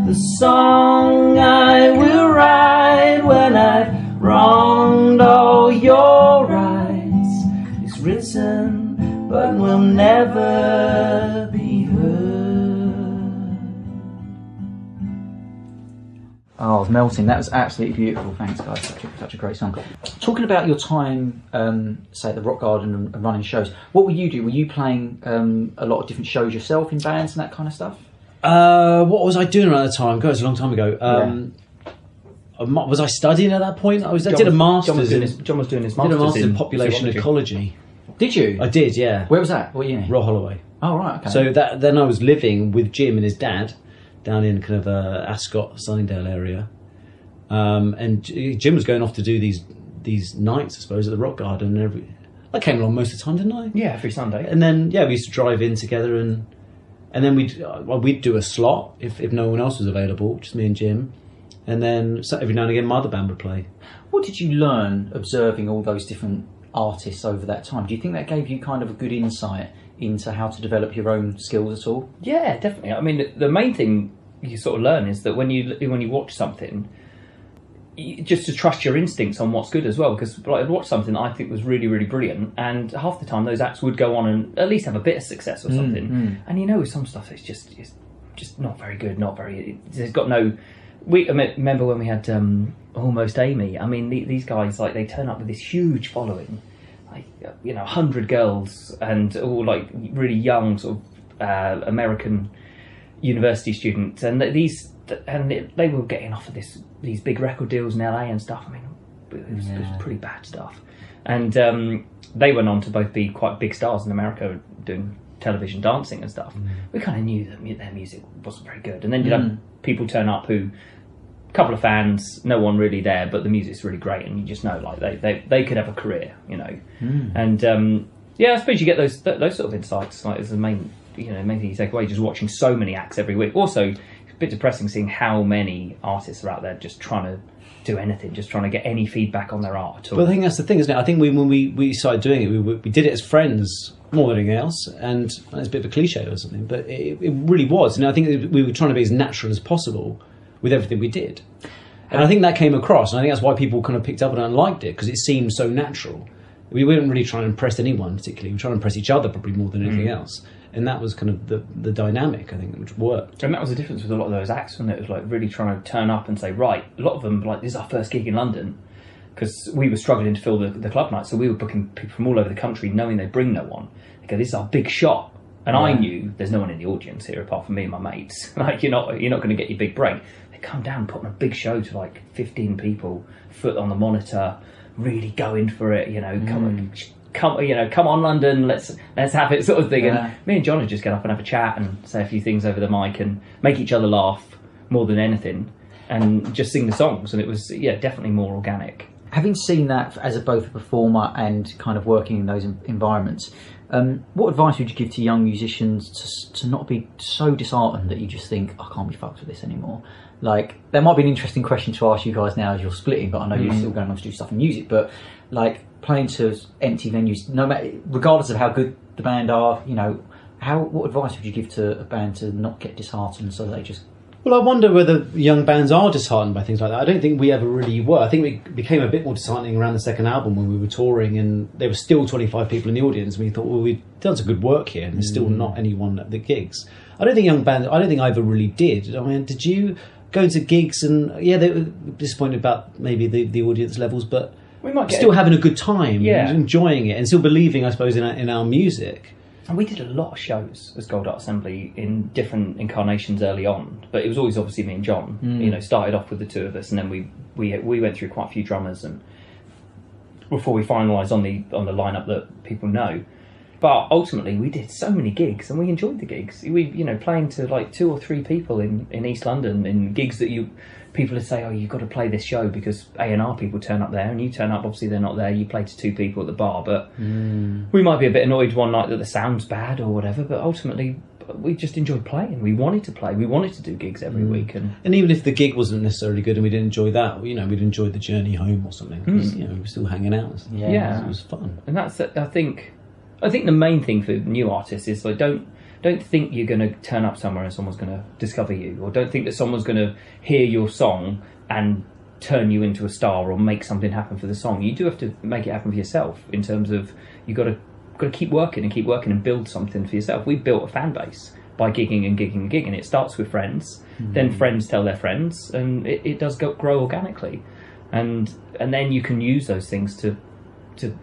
The song I will write when I've wronged all your rights is written but will never be heard. Oh, I was melting. That was absolutely beautiful. Thanks, guys. Such a great song. Talking about your time, say at the Rock Garden and running shows, what were you doing? Were you playing a lot of different shows yourself in bands and that kind of stuff? What was I doing around the time? God, it was a long time ago. Was I studying at that point? I did a master's. John was doing his master's. Did a master's in population ecology. Did you? I did, yeah. Where was that? What uni? Royal Holloway. Oh, right, okay. So then I was living with Jim and his dad down in kind of Ascot, Sunningdale area. And Jim was going off to do these nights, I suppose, at the Rock Garden. I came along most of the time, didn't I? Yeah, every Sunday. And then, we used to drive in together and then we'd do a slot if no one else was available, just me and Jim. And then every now and again, my other band would play. What did you learn observing all those different artists over that time? Do you think that gave you kind of a good insight into how to develop your own skills at all? Yeah, definitely. I mean, the main thing you sort of learn is that when you watch something, just to trust your instincts on what's good as well. Because I'd watched something that I think was really, really brilliant, and half the time those acts would go on and at least have a bit of success or something. And with some stuff it's just not very good, it's got no. I remember when we had Almost Amy. I mean, these guys, like, they turn up with this huge following, 100 girls and all like really young sort of American university students, and they were getting offered these big record deals in LA and stuff. I mean, it was pretty bad stuff. And they went on to both be quite big stars in America doing television dancing and stuff. We kind of knew that their music wasn't very good. And then you'd have people turn up who, a couple of fans, no one really there, but the music's really great, and you just know like they could have a career, And I suppose you get those sort of insights. Like, as the main thing you take away, just watching so many acts every week. Also, it's a bit depressing seeing how many artists are out there just trying to do anything, just trying to get any feedback on their art at all. Well, I think that's the thing, isn't it? I think when we started doing it, we did it as friends more than anything else, and it's a bit of a cliche or something, but it really was. And I think we were trying to be as natural as possible with everything we did. And I think that came across, and I think that's why people kind of picked up on it and liked it, because it seemed so natural. We weren't really trying to impress anyone particularly. We were trying to impress each other probably more than anything else. And that was kind of the dynamic, I think, which worked. And that was the difference with a lot of those acts, wasn't it? It was like really trying to turn up and say, right, a lot of them, like, this is our first gig in London, because we were struggling to fill the club night, so we were booking people from all over the country, knowing they'd bring no one. They go, this is our big shot. And I knew there's no one in the audience here apart from me and my mates. Like, you're not going to get your big break. They come down, put on a big show to like 15 people, foot on the monitor, really going for it, come on London, let's have it, sort of thing. And me and John would just get up and have a chat and say a few things over the mic and make each other laugh more than anything, and just sing the songs. And it was definitely more organic. Having seen that as both a performer and kind of working in those environments, what advice would you give to young musicians to not be so disheartened that you just think, I can't be fucked with this anymore? Like, that might be an interesting question to ask you guys now as you're splitting, but I know you're still going on to do stuff in music, but like playing to empty venues, no matter, regardless of how good the band are, what advice would you give to a band to not get disheartened so they just... Well, I wonder whether young bands are disheartened by things like that. I don't think we ever really were. I think it became a bit more disheartening around the second album when we were touring and there were still 25 people in the audience, and we thought, well, we've done some good work here, and there's still not anyone at the gigs. I don't think I ever really did. I mean, did you go to gigs and, they were disappointed about maybe the audience levels, but we might still having a good time, enjoying it, and still believing, I suppose, in our music. And we did a lot of shows as Goldheart Assembly in different incarnations early on, but it was always obviously me and John. Started off with the two of us, and then we went through quite a few drummers, and before we finalised on the lineup that people know. But ultimately, we did so many gigs, and we enjoyed the gigs. We playing to like 2 or 3 people in East London in gigs that people would say, oh, you've got to play this show because A&R people turn up there, and you turn up, obviously they're not there, you play to 2 people at the bar, but we might be a bit annoyed one night that the sound's bad or whatever, but ultimately we just enjoyed playing. We wanted to play, we wanted to do gigs every week. And even if the gig wasn't necessarily good and we didn't enjoy that, we'd enjoy the journey home or something, because we were still hanging out. It was fun. And that's, I think the main thing for new artists is like, don't think you're going to turn up somewhere and someone's going to discover you, or don't think that someone's going to hear your song and turn you into a star or make something happen for the song. You do have to make it happen for yourself, in terms of you've got to keep working and build something for yourself. We built a fan base by gigging and gigging and gigging. It starts with friends, then friends tell their friends, and it does grow organically, and then you can use those things to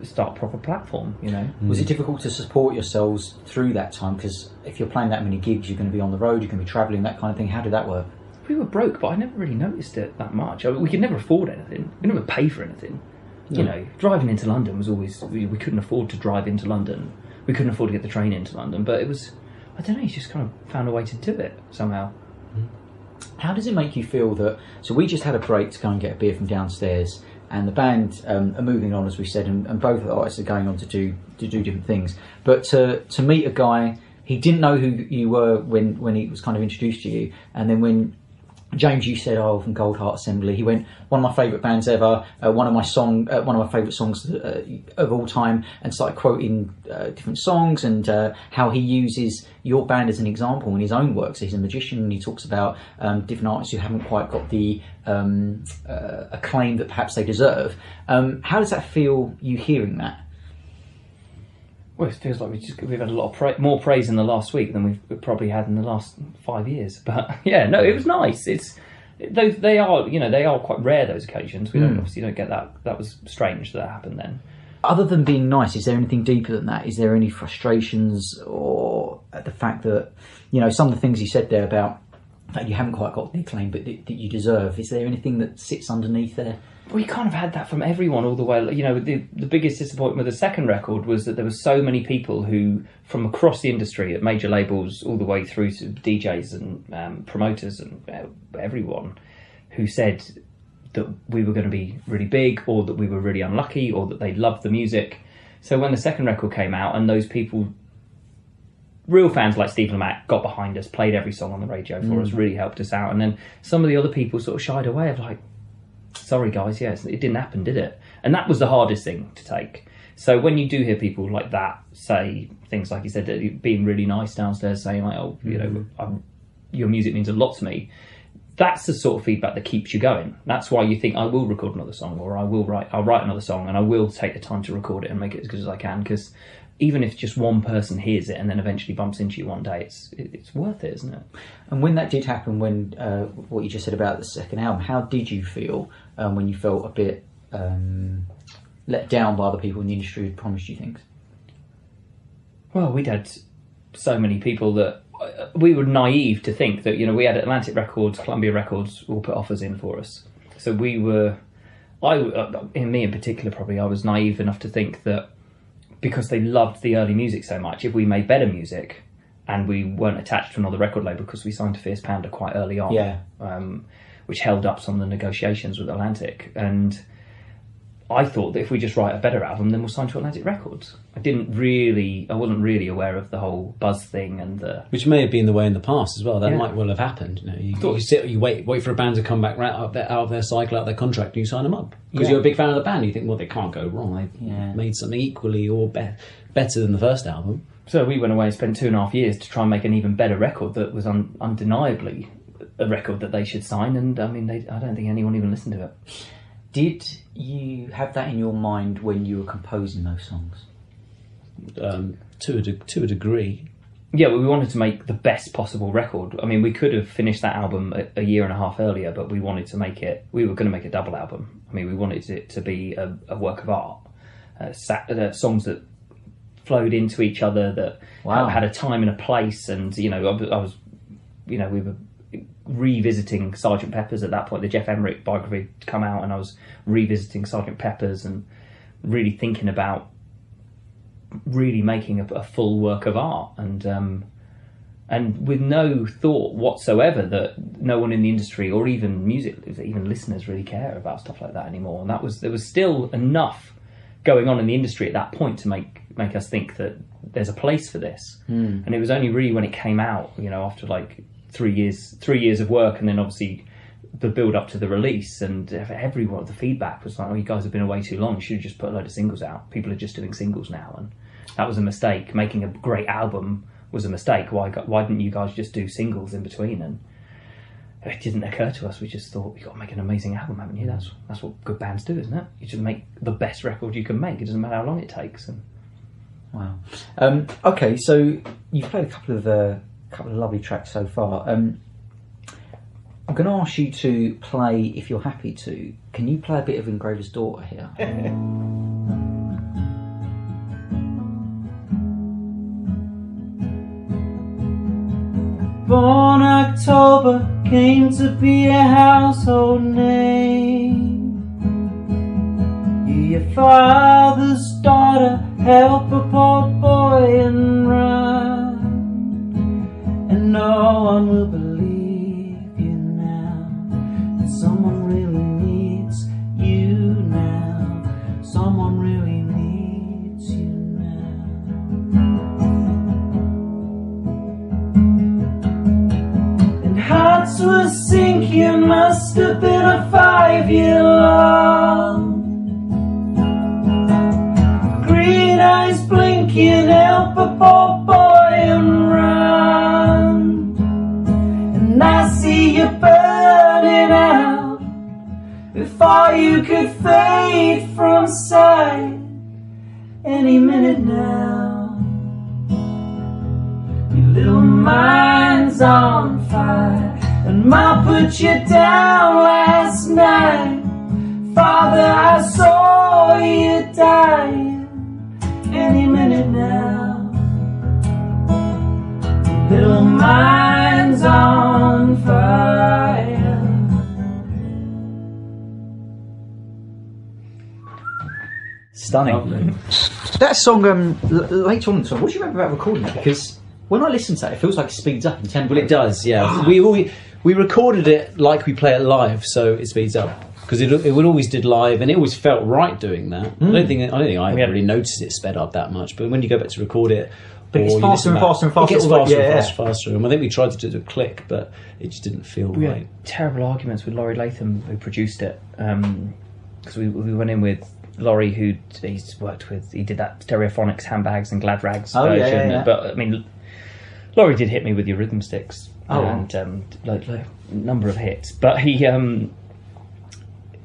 start a proper platform, Was it difficult to support yourselves through that time? Because if you're playing that many gigs, you're going to be on the road, you're going to be travelling, that kind of thing. How did that work? We were broke, but I never really noticed it that much. We could never afford anything. We never pay for anything. No. Driving into London was always... We couldn't afford to drive into London. We couldn't afford to get the train into London. But it was... I don't know, you just kind of found a way to do it somehow. How does it make you feel that... So we just had a break to go and get a beer from downstairs, and the band are moving on, as we said, and both artists are going on to do different things. But to meet a guy, he didn't know who you were when he was kind of introduced to you, and then when James, you said, from Goldheart Assembly, he went, one of my favourite bands ever, one of my favourite songs of all time, and started quoting different songs and how he uses your band as an example in his own work. So he's a magician, and he talks about different artists who haven't quite got the acclaim that perhaps they deserve. How does that feel, you hearing that? Well, it feels like we've had a lot of more praise in the last week than we've probably had in the last 5 years. But it was nice. They are quite rare, those occasions. We obviously don't get that. That was strange that happened then. Other than being nice, is there anything deeper than that? Is there any frustrations, or the fact that, some of the things you said there about that you haven't quite got the acclaim but that you deserve, is there anything that sits underneath there? We kind of had that from everyone all the way. The biggest disappointment with the second record was that there were so many people who, from across the industry, at major labels, all the way through to DJs and promoters and everyone, who said that we were going to be really big, or that we were really unlucky, or that they loved the music. So when the second record came out, and those people, real fans like Steve Lamacq, got behind us, played every song on the radio for us, really helped us out. And then some of the other people sort of shied away of like, sorry guys, yes, it didn't happen, did it? And that was the hardest thing to take. So when you do hear people like that say things like you said, being really nice downstairs, saying like, oh, your music means a lot to me, that's the sort of feedback that keeps you going. That's why you think, I will record another song, or I'll write another song, and I will take the time to record it and make it as good as I can, because even if just one person hears it and then eventually bumps into you one day, it's worth it, isn't it? And when that did happen, when what you just said about the second album, how did you feel when you felt a bit let down by the people in the industry who promised you things? Well, we'd had so many people that we were naive to think that, we had Atlantic Records, Columbia Records all put offers in for us. So we were, in me in particular probably, I was naive enough to think that because they loved the early music so much, if we made better music and we weren't attached to another record label, because we signed to Fierce Panda quite early on, which held up some of the negotiations with Atlantic. And I thought that if we just write a better album, then we'll sign to Atlantic Records. I wasn't really aware of the whole buzz thing and which may have been the way in the past as well. That might well have happened. You wait for a band to come back right out of their cycle, out of their contract, and you sign them up because you're a big fan of the band. You think, well, they can't go wrong. They've made something equally or better than the first album. So we went away and spent 2.5 years to try and make an even better record that was undeniably a record that they should sign. And I mean, I don't think anyone even listened to it. Did you have that in your mind when you were composing those songs? To a degree. Yeah, well, we wanted to make the best possible record. I mean, we could have finished that album a year and a half earlier, but we wanted to make it. We were going to make a double album. I mean, we wanted it to be a work of art. Songs that flowed into each other, that had a time and a place. And we were revisiting Sgt. Pepper's at that point. The Jeff Emmerich biography had come out, and I was revisiting Sgt. Pepper's and really thinking about really making a full work of art, and with no thought whatsoever that no one in the industry or even even listeners really care about stuff like that anymore. And there was still enough going on in the industry at that point to make us think that there's a place for this. And it was only really when it came out, after like 3 years of work, and then obviously the build up to the release, and everyone, the feedback was like, oh, you guys have been away too long, you should have just put a load of singles out. People are just doing singles now, and that was a mistake. Making a great album was a mistake. Why didn't you guys just do singles in between? And it didn't occur to us. We just thought, you got to make an amazing album, haven't you? That's what good bands do, isn't it? You just make the best record you can make. It doesn't matter how long it takes. And wow. Okay, so you've played a couple of lovely tracks so far. I'm going to ask you to play, if you're happy to. Can you play a bit of Engraver's Daughter here? Born October came to be a household name. You're your father's daughter, help a poor boy and run. And no one will believe you now, that someone really needs you now. Someone really needs you now. And hearts were sinking, must have been a 5-year love. Green eyes blinking, help a poor boy and run. And I see you burning out before you could fade from sight. Any minute now, your little mind's on fire. And Ma put you down last night. Father, I saw you die. any minute now. Little minds on fire. Stunning. That song, later on in the song, what do you remember about recording it? Because when I listen to it, it feels like it speeds up in tempo. Well, it does, yeah. We recorded it like we play it live, so it speeds up. Because it would always did live, and it always felt right doing that. I don't think I really noticed it sped up that much. But when you go back to record it, but it's faster and faster and faster. It gets faster and faster. And I think we tried to do a click, but it just didn't feel we right. had terrible arguments with Laurie Latham, who produced it, because we went in with Laurie, who he's worked with. He did that Stereophonics, Handbags, and Glad Rags version. Yeah. But I mean, Laurie did hit me with your rhythm sticks and like a number of hits, but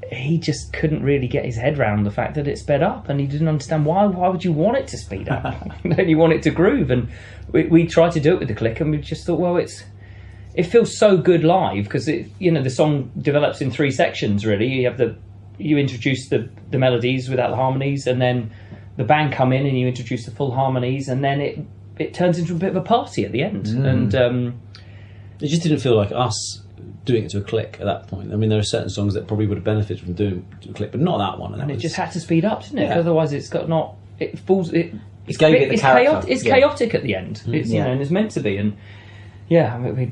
he just couldn't really get his head around the fact that it sped up, and he didn't understand why would you want it to speed up. Then you want it to groove, and we tried to do it with the click, and we just thought, well, it feels so good live, because the song develops in 3 sections really. You introduce the melodies without the harmonies, and then the band come in and you introduce the full harmonies, and then it turns into a bit of a party at the end. And it just didn't feel like us doing it to a click at that point. I mean, there are certain songs that probably would have benefited from doing it to a click, but not that one. And it just had to speed up, didn't it? Yeah. Otherwise, it's got not. It falls. It's chaotic at the end. It's and it's meant to be. And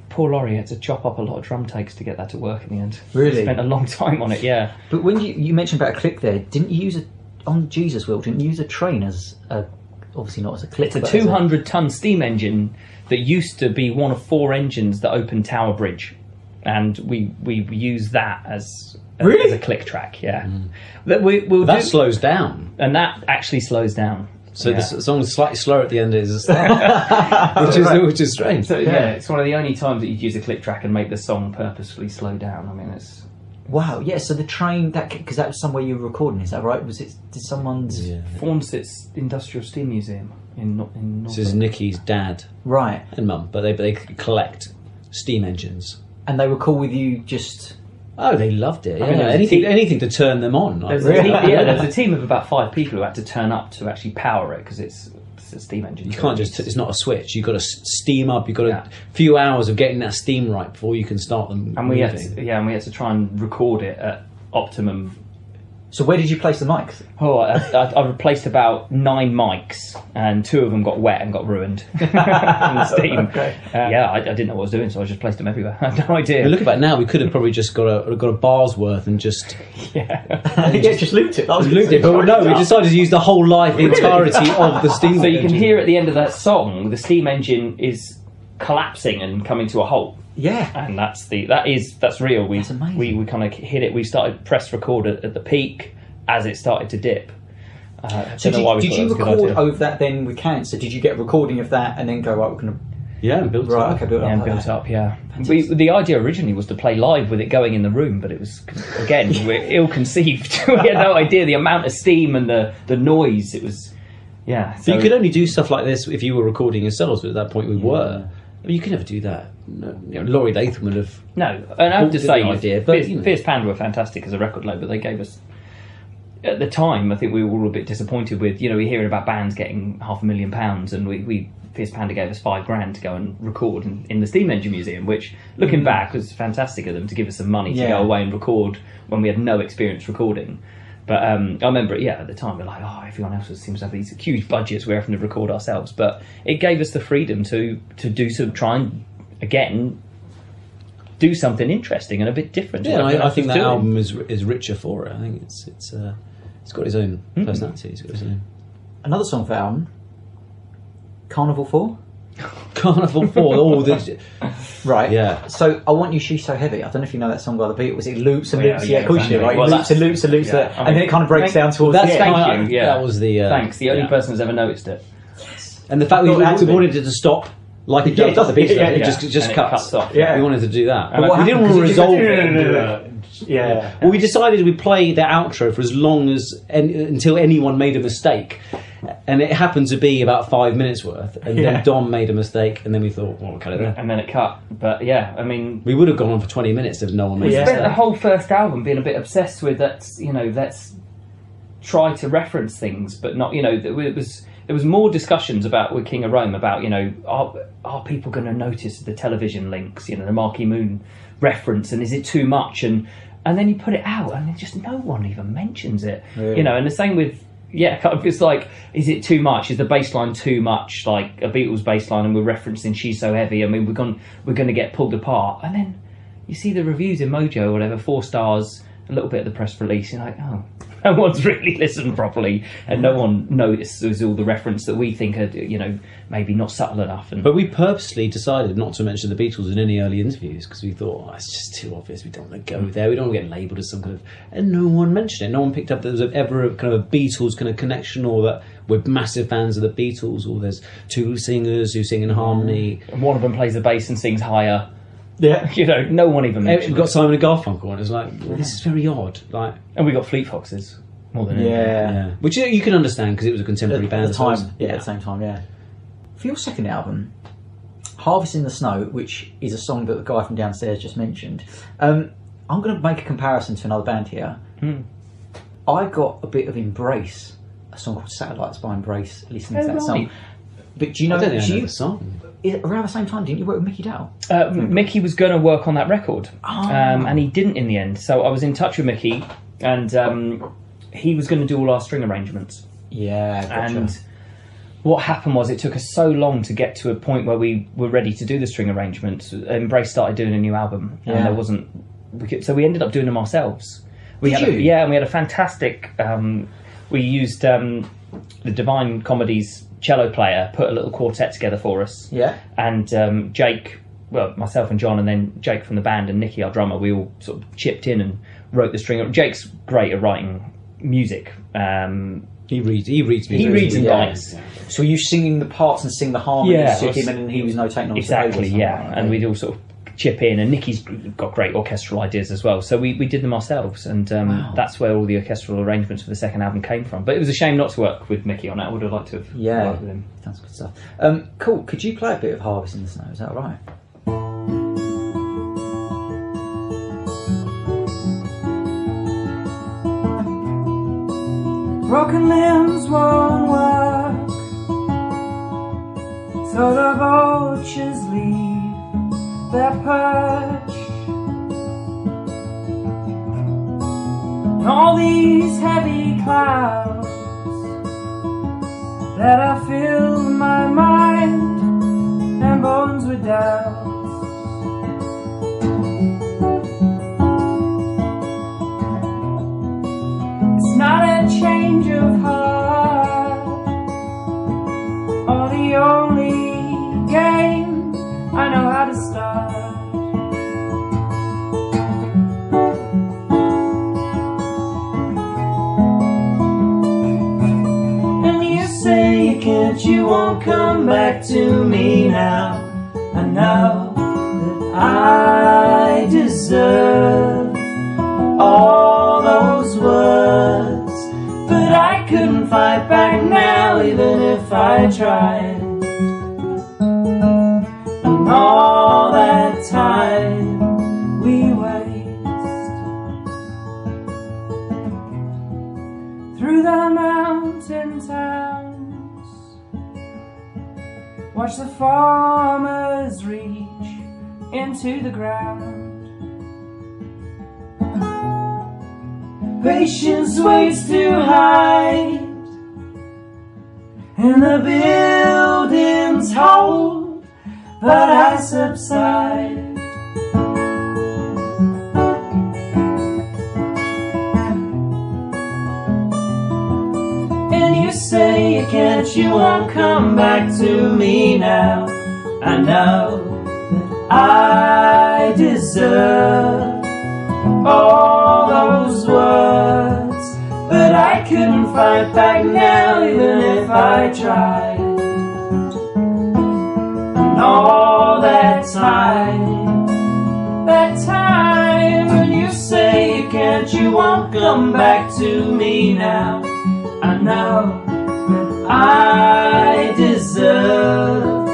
poor Laurie had to chop up a lot of drum takes to get that to work in the end. Really, spent a long time on it. Yeah. But when you mentioned about a click there, didn't you use on Jesus Will? Didn't you use a train as a? Obviously not as a click. It's a 200-ton steam engine that used to be one of 4 engines that opened Tower Bridge. And we use that as a click track, That slows down, and that actually slows down. So the song's slightly slower at the end, which is strange. So it's one of the only times that you'd use a click track and make the song purposefully slow down. I mean, it's wow. Yeah. So the train because that was somewhere you were recording. Is that right? Was it? Did someone's Fawnsit's Industrial Steam Museum in North? This is Nicky's dad, right, and mum, but they collect steam engines. And they were cool with you just... Oh, they loved it. Yeah. I mean, anything to turn them on. There was a team of about 5 people who had to turn up to actually power it, because it's a steam engine. You can't just... It's not a switch. You've got to steam up. You've got a few hours of getting that steam right before you can start them and we had to try and record it at optimum. So where did you place the mics? Oh, I replaced about 9 mics, and 2 of them got wet and got ruined from the steam. Okay. I didn't know what I was doing, so I just placed them everywhere. I had no idea. But look at it now. We could have probably just got a bar's worth and just just looped it. But no, we decided to use the whole entirety of the steam. So you can hear at the end of that song, the steam engine is collapsing and coming to a halt. Yeah, and that's real. We kind of hit it. We started press record at the peak as it started to dip. So did you record over that then with Cancer? Did you get a recording of that and then go right? We're going to and build it up. Okay, build up. Yeah. The idea originally was to play live with it going in the room, but it was again we're ill-conceived. We had no idea the amount of steam and the noise. It was So you could only do stuff like this if you were recording yourselves. But at that point, we were. I mean, you could never do that. Laurie Latham would have. No, and I have to say, Fierce Panda were fantastic as a record label. They gave us, at the time, I think we were all a bit disappointed with, we're hearing about bands getting £500,000, and Fierce Panda gave us $5,000 to go and record in the Steam Engine Museum, which, looking back, was fantastic of them to give us some money to go away and record when we had no experience recording. But I remember, at the time, we're like, everyone else seems to have these huge budgets we're having to record ourselves. But it gave us the freedom to try and, again, do something interesting and a bit different. Yeah, I think that album is richer for it. I think it's got its own personality. It's got its own. Another song for the album, Carnival 4? Carnival 4, right. Yeah. So I Want You, She's So Heavy. I don't know if you know that song by the Beatles. It loops and loops. Of course you do, right? Well, loops and loops and loops, and then it kind of breaks down towards the end. That was the. Thanks. The only person who's ever noticed it. And the fact we wanted it to stop. Like it does the Beatles, it just cuts off. Yeah. We wanted to do that, but we didn't want to resolve it. Yeah. Well, we decided we'd play the outro for as long until anyone made a mistake, and it happened to be about 5 minutes worth. And then Dom made a mistake, and then we thought, well, we'll cut it there. And then it cut. But I mean, we would have gone on for 20 minutes if no one made a mistake. We spent the whole first album being a bit obsessed with let's try to reference things, but not. It there was more discussions about with King of Rome about, you know, are people going to notice the television links, you know, the Marquee Moon reference, and is it too much? And then you put it out, and just no one even mentions it. Really? You know, and the same with it's like, is it too much? Is the bass line too much, like a Beatles bass line, and we're referencing She's So Heavy? I mean, we're going to get pulled apart. And then you see the reviews in Mojo or whatever, 4 stars, a little bit of the press release, you're like, oh, no one's really listened properly, and no one notices all the reference that we think are, you know, maybe not subtle enough. But we purposely decided not to mention the Beatles in any early interviews because we thought, it's just too obvious. We don't want to go there. We don't want to get labelled as some kind of... And no one mentioned it. No one picked up that there was ever a kind of a Beatles kind of connection, or that we're massive fans of the Beatles, or there's 2 singers who sing in harmony. And one of them plays the bass and sings higher. Yeah, you know, no one even mentioned. We've got Simon and Garfunkel, and it's like, well, this is very odd. Like, and we got Fleet Foxes more than anything. Yeah, which you can understand because it was a contemporary band at the time. Yeah, at the same time. Yeah. For your second album, Harvest in the Snow, which is a song that the guy from downstairs just mentioned, I'm going to make a comparison to another band here. I got a bit of Embrace, a song called Satellites by Embrace, listening to that song. But do you know, I don't think I know the song. Around the same time, didn't you work with Mickey Dale? Mickey was going to work on that record, and he didn't in the end. So I was in touch with Mickey, and he was going to do all our string arrangements. Yeah, gotcha. And what happened was it took us so long to get to a point where we were ready to do the string arrangements. Embrace started doing a new album, and there wasn't... So we ended up doing them ourselves. And we had a fantastic... we used the Divine Comedy's cello player, put a little quartet together for us. Yeah. And Jake, well, myself and John, and then Jake from the band and Nicky, our drummer, we all sort of chipped in and wrote the string. Jake's great at writing music. He reads music. He reads and writes. Yeah. So were you singing the parts and sing the harmonies to him, and he was notating on exactly, the yeah. And we'd all sort of chip in, and Nicky's got great orchestral ideas as well, so we did them ourselves, and that's where all the orchestral arrangements for the second album came from. But it was a shame not to work with Mickey on that. I would have liked to have worked with him. That's good stuff. Cool. Could you play a bit of Harvest in the Snow? Is that all right? Broken limbs won't work, so the vultures leave their perch. And all these heavy clouds that I fill my mind and bones with doubts. It's not a change of heart, or the only game I know how to start. And you say you can't, you won't come back to me now. I know that I deserve all those words, but I couldn't fight back now, even if I tried. And all that time we waste through the mountain towns, watch the farmers reach into the ground. Patience waits to hide, and the buildings hold, but I subside. And you say you can't, you won't come back to me now. I know that I deserve all those words, but I couldn't fight back now, even if I tried. And all that time when you say you can't, you won't come back to me now. I know that I deserve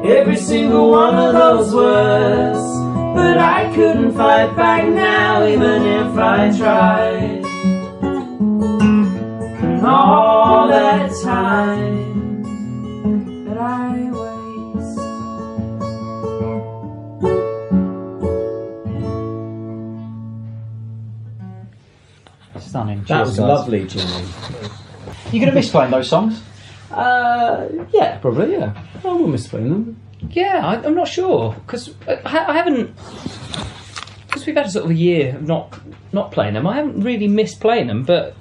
every single one of those words, but I couldn't fight back now, even if I tried. And all that time stunning. That Cheers, was guys. lovely, Jimmy. You're going to miss playing those songs? Yeah, probably, yeah. I will miss playing them. Yeah, I'm not sure because I haven't, because we've had sort of a year of not playing them. I haven't really missed playing them, but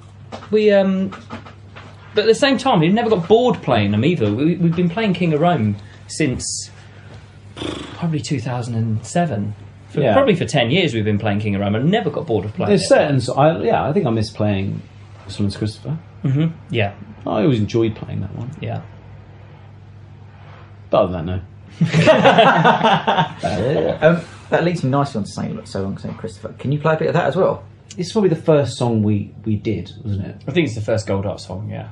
we but at the same time we've never got bored playing them either. We've been playing King of Rome since probably 2007. Probably for 10 years we've been playing King of Rome and never got bored of playing. There's certain, I think I miss playing Summons Christopher. Mm-hmm. Yeah, I always enjoyed playing that one. yeah. But other than that, no. That leads me nicely on to saying So Long St. Christopher. Can you play a bit of that as well? It's probably the first song we did, wasn't it? I think it's the first Goldheart song. Yeah.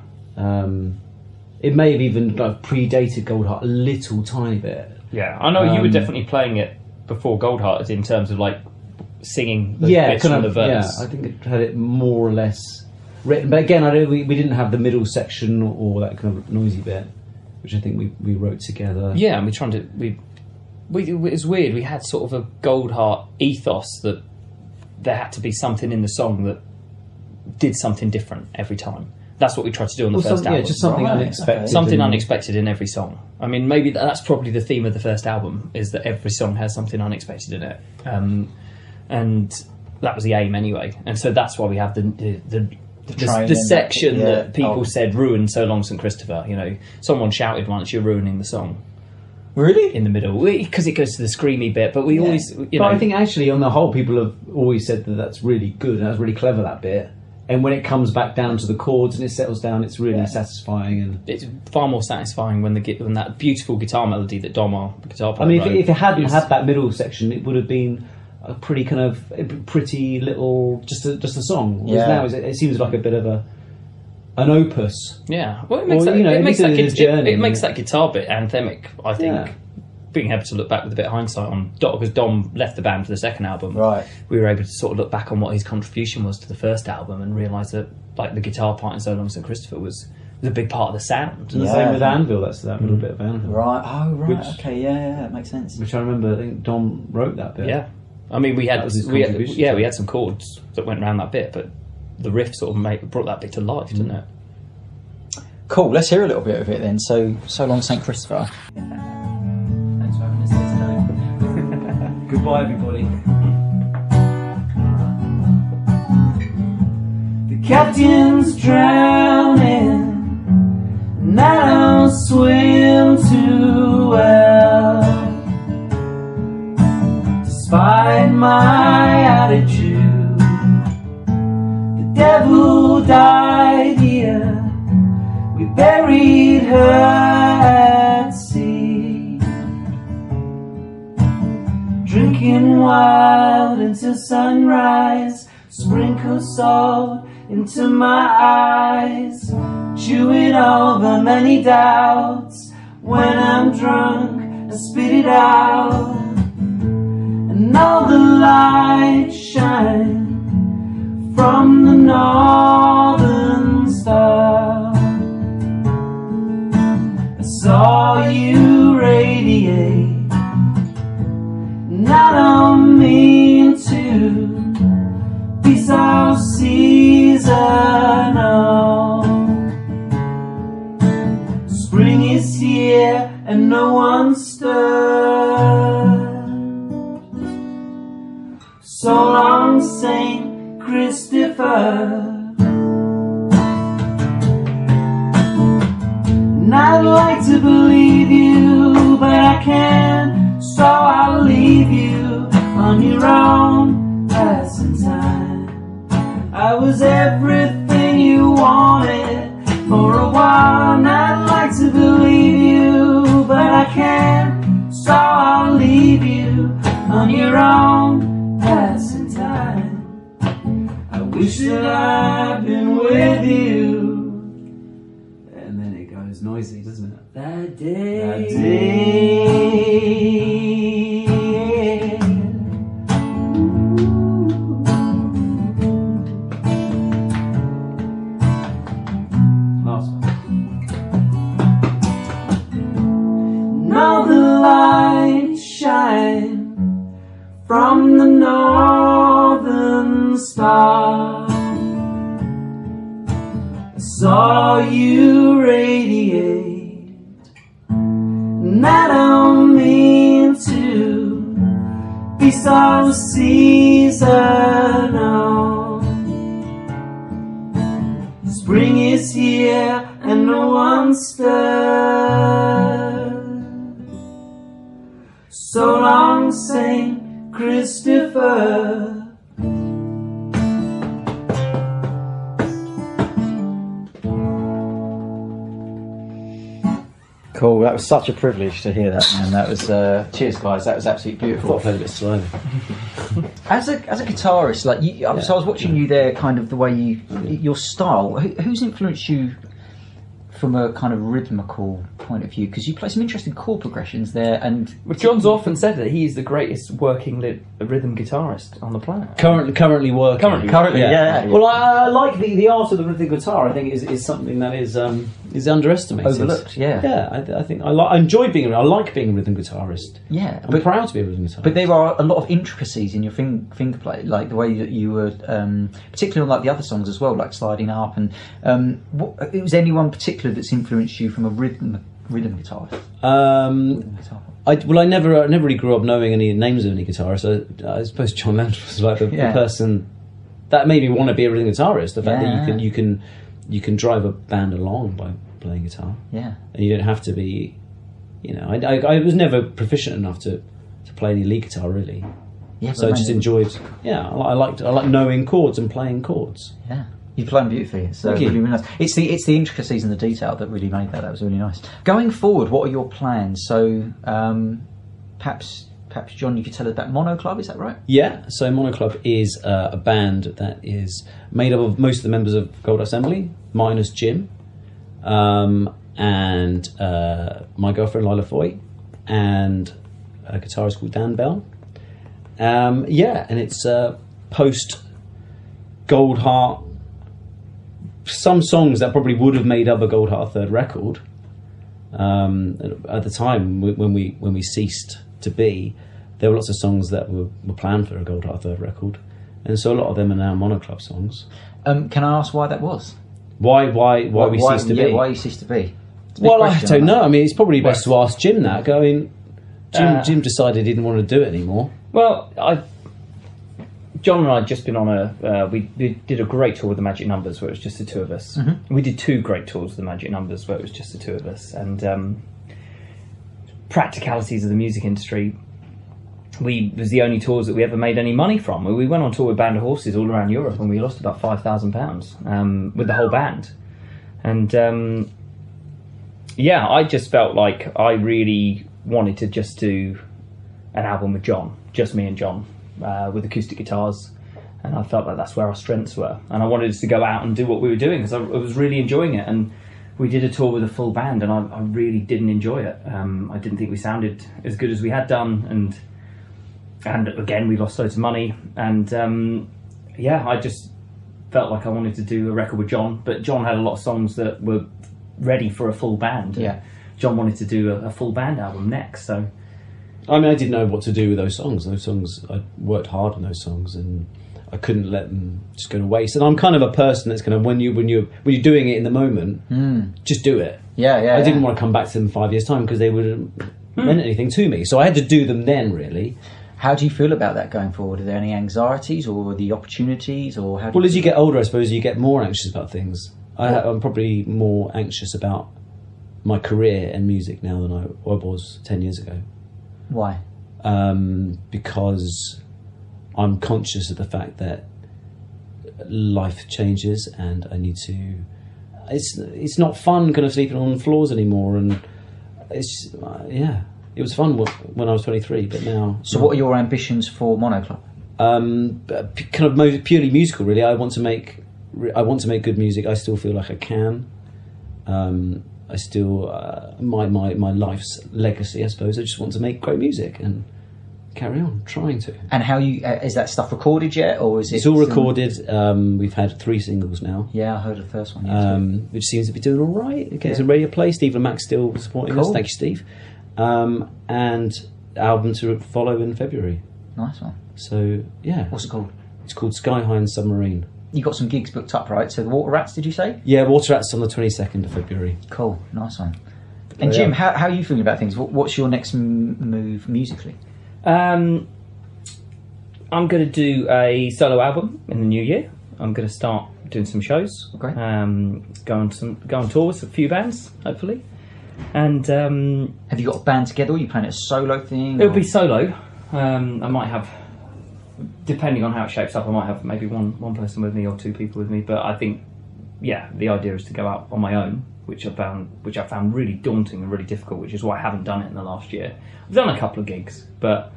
It may have even predated Goldheart a little tiny bit. Yeah, I know you were definitely playing it before Goldheart in terms of like singing the bits from the verse. Yeah, I think it had it more or less written. But again, we didn't have the middle section or that kind of noisy bit, which I think we wrote together. Yeah, and we tried to it was weird. We had sort of a Goldheart ethos that there had to be something in the song that did something different every time. That's what we tried to do on the first album. Yeah, just something unexpected. Okay. Something unexpected in every song. I mean, maybe that's probably the theme of the first album, is that every song has something unexpected in it. And that was the aim anyway. And so that's why we have the section that people said ruined So Long St. Christopher. You know, someone shouted once, "You're ruining the song." Really? In the middle, because it goes to the screamy bit. But we always, you know. But I think actually, on the whole, people have always said that that's really good and that's really clever, that bit. And when it comes back down to the chords and it settles down, it's really satisfying. And it's far more satisfying when that beautiful guitar melody that Dom, our guitar player, I mean, wrote, if it hadn't had that middle section, it would have been a pretty kind of pretty little just a song. Whereas now it seems like a bit of an opus. Yeah, well, it makes it makes that guitar bit anthemic. I think. Yeah. Being able to look back with a bit of hindsight on Dom, because Dom left the band for the second album, right? We were able to sort of look back on what his contribution was to the first album and realise that, like, the guitar part in So Long St. Christopher was a big part of the sound. And the same with Anvil. That's that little bit of Anvil, right? Oh, right. Okay, yeah, that makes sense. Which I remember. I think Dom wrote that bit. Yeah, I mean, we had some chords that went around that bit, but the riff sort of brought that bit to life, didn't it? Cool. Let's hear a little bit of it then. So Long St. Christopher. Thanks for having us here today. Goodbye, everybody. The captain's drowning, and I don't swim too well. Despite my attitude, the devil died here. We buried her at sea, drinking wild until sunrise. Sprinkle salt into my eyes, chew it over many doubts. When I'm drunk, I spit it out, and all the lights shine from the northern star. I saw you radiate, and I don't mean to be so seasonal. Spring is here and no one stirs. So long, Saint Christopher. And I'd like to believe you, but I can't, so I'll leave you on your own passing time. I was everything you wanted for a while, and I'd like to believe you, but I can't, so I'll leave you on your own passing time. I wish that I'd been with you. And then it goes noisy, doesn't it? That day. Last one. Now the lights shine from the northern star. saw you radiate, and I don't mean to be so seasonal. Spring is here and no one stirs. So long, Saint Christopher. Cool, that was such a privilege to hear that, man. That was, cheers guys, that was absolutely beautiful. I played a bit slowly. As a guitarist, like, so I was watching you there, kind of the way your style, who's influenced you from a kind of rhythmical point of view? Because you play some interesting chord progressions there, and well, John's often said that he's the greatest working rhythm guitarist on the planet. Currently working. Currently, yeah. Well, I like the art of the rhythm guitar. I think is something that is underestimated, overlooked. Yeah, yeah. I think I enjoy being. I like being a rhythm guitarist. Yeah, I'm proud to be a rhythm guitarist. But there are a lot of intricacies in your finger play, like the way that you were, particularly on like the other songs as well, like Sliding Up. And was anyone particular that's influenced you from a rhythm guitarist? I never really grew up knowing any names of any guitarists. I suppose John Lennon was like the person that made me want to be a rhythm guitarist. The fact that you can drive a band along by playing guitar. Yeah, and you don't have to be. I was never proficient enough to play any lead guitar really. Yeah, so I just enjoyed. Yeah, I like knowing chords and playing chords. Yeah. You play them beautifully. It's really, really nice. It's the intricacies and the detail that really made that. That was really nice. Going forward, what are your plans? So, perhaps John, you could tell us about Mono Club. Is that right? Yeah. So Mono Club is a band that is made up of most of the members of Goldheart Assembly, minus Jim, and my girlfriend Lila Foy, and a guitarist called Dan Bell. And it's post Goldheart. Some songs that probably would have made up a Goldheart third record at the time when we ceased to be. There were lots of songs that were planned for a Goldheart third record, and so a lot of them are now Mono Club songs. Can I ask why that was? Why we ceased to be? Why you ceased to be? Well, I don't know. I mean, it's probably best to ask Jim that. Jim decided he didn't want to do it anymore. Well, John and I had just been on we did a great tour with the Magic Numbers where it was just the two of us. Mm-hmm. We did 2 great tours with the Magic Numbers where it was just the two of us. And practicalities of the music industry, it was the only tours that we ever made any money from. We went on tour with Band of Horses all around Europe and we lost about £5,000 with the whole band. And I just felt like I really wanted to just do an album with John, just me and John. With acoustic guitars, and I felt like that's where our strengths were, and I wanted us to go out and do what we were doing because I was really enjoying it. And we did a tour with a full band, and I really didn't enjoy it. I didn't think we sounded as good as we had done, and again we lost loads of money. And I just felt like I wanted to do a record with John, but John had a lot of songs that were ready for a full band. Yeah, John wanted to do a full band album next, so. I mean, I didn't know what to do with those songs. Those songs, I worked hard on those songs, and I couldn't let them just go to waste. And I'm kind of a person that's kind of when you're doing it in the moment, just do it. I didn't want to come back to them in 5 years' time because they wouldn't meant anything to me. So I had to do them then, really. How do you feel about that going forward? Are there any anxieties or the opportunities, or how? Well, as you get older, I suppose you get more anxious about things. I'm probably more anxious about my career and music now than I was 10 years ago. Why? Because I'm conscious of the fact that life changes, and I need to. It's not fun kind of sleeping on floors anymore, and it's it was fun when I was 23, but now. So, what are your ambitions for Mono Club? Kind of purely musical, really. I want to make good music. I still feel like I can. I still, my life's legacy, I suppose. I just want to make great music and carry on trying to. And how is that stuff recorded yet, or is it? It's all recorded. We've had 3 singles now. Yeah, I heard of the first one. Which seems to be doing all right. It gets a radio play. Steve Lamacq still supporting us. Thank you, Steve. And album to follow in February. Nice one. So yeah. What's it called? It's called Sky High and Submarine. you got some gigs booked up, right? So the Water Rats, did you say? Yeah, Water Rats on the 22nd of February. Cool, nice one. And Jim, how are you feeling about things? What's your next move musically? I'm going to do a solo album in the new year. I'm going to start doing some shows. Okay. Go on tour with a few bands, hopefully. And have you got a band together? Or are you playing it a solo thing? It'll be solo. I might have, depending on how it shapes up, I might have maybe one person with me or two people with me. But I think, the idea is to go out on my own, which I found really daunting and really difficult, which is why I haven't done it in the last year. I've done a couple of gigs, but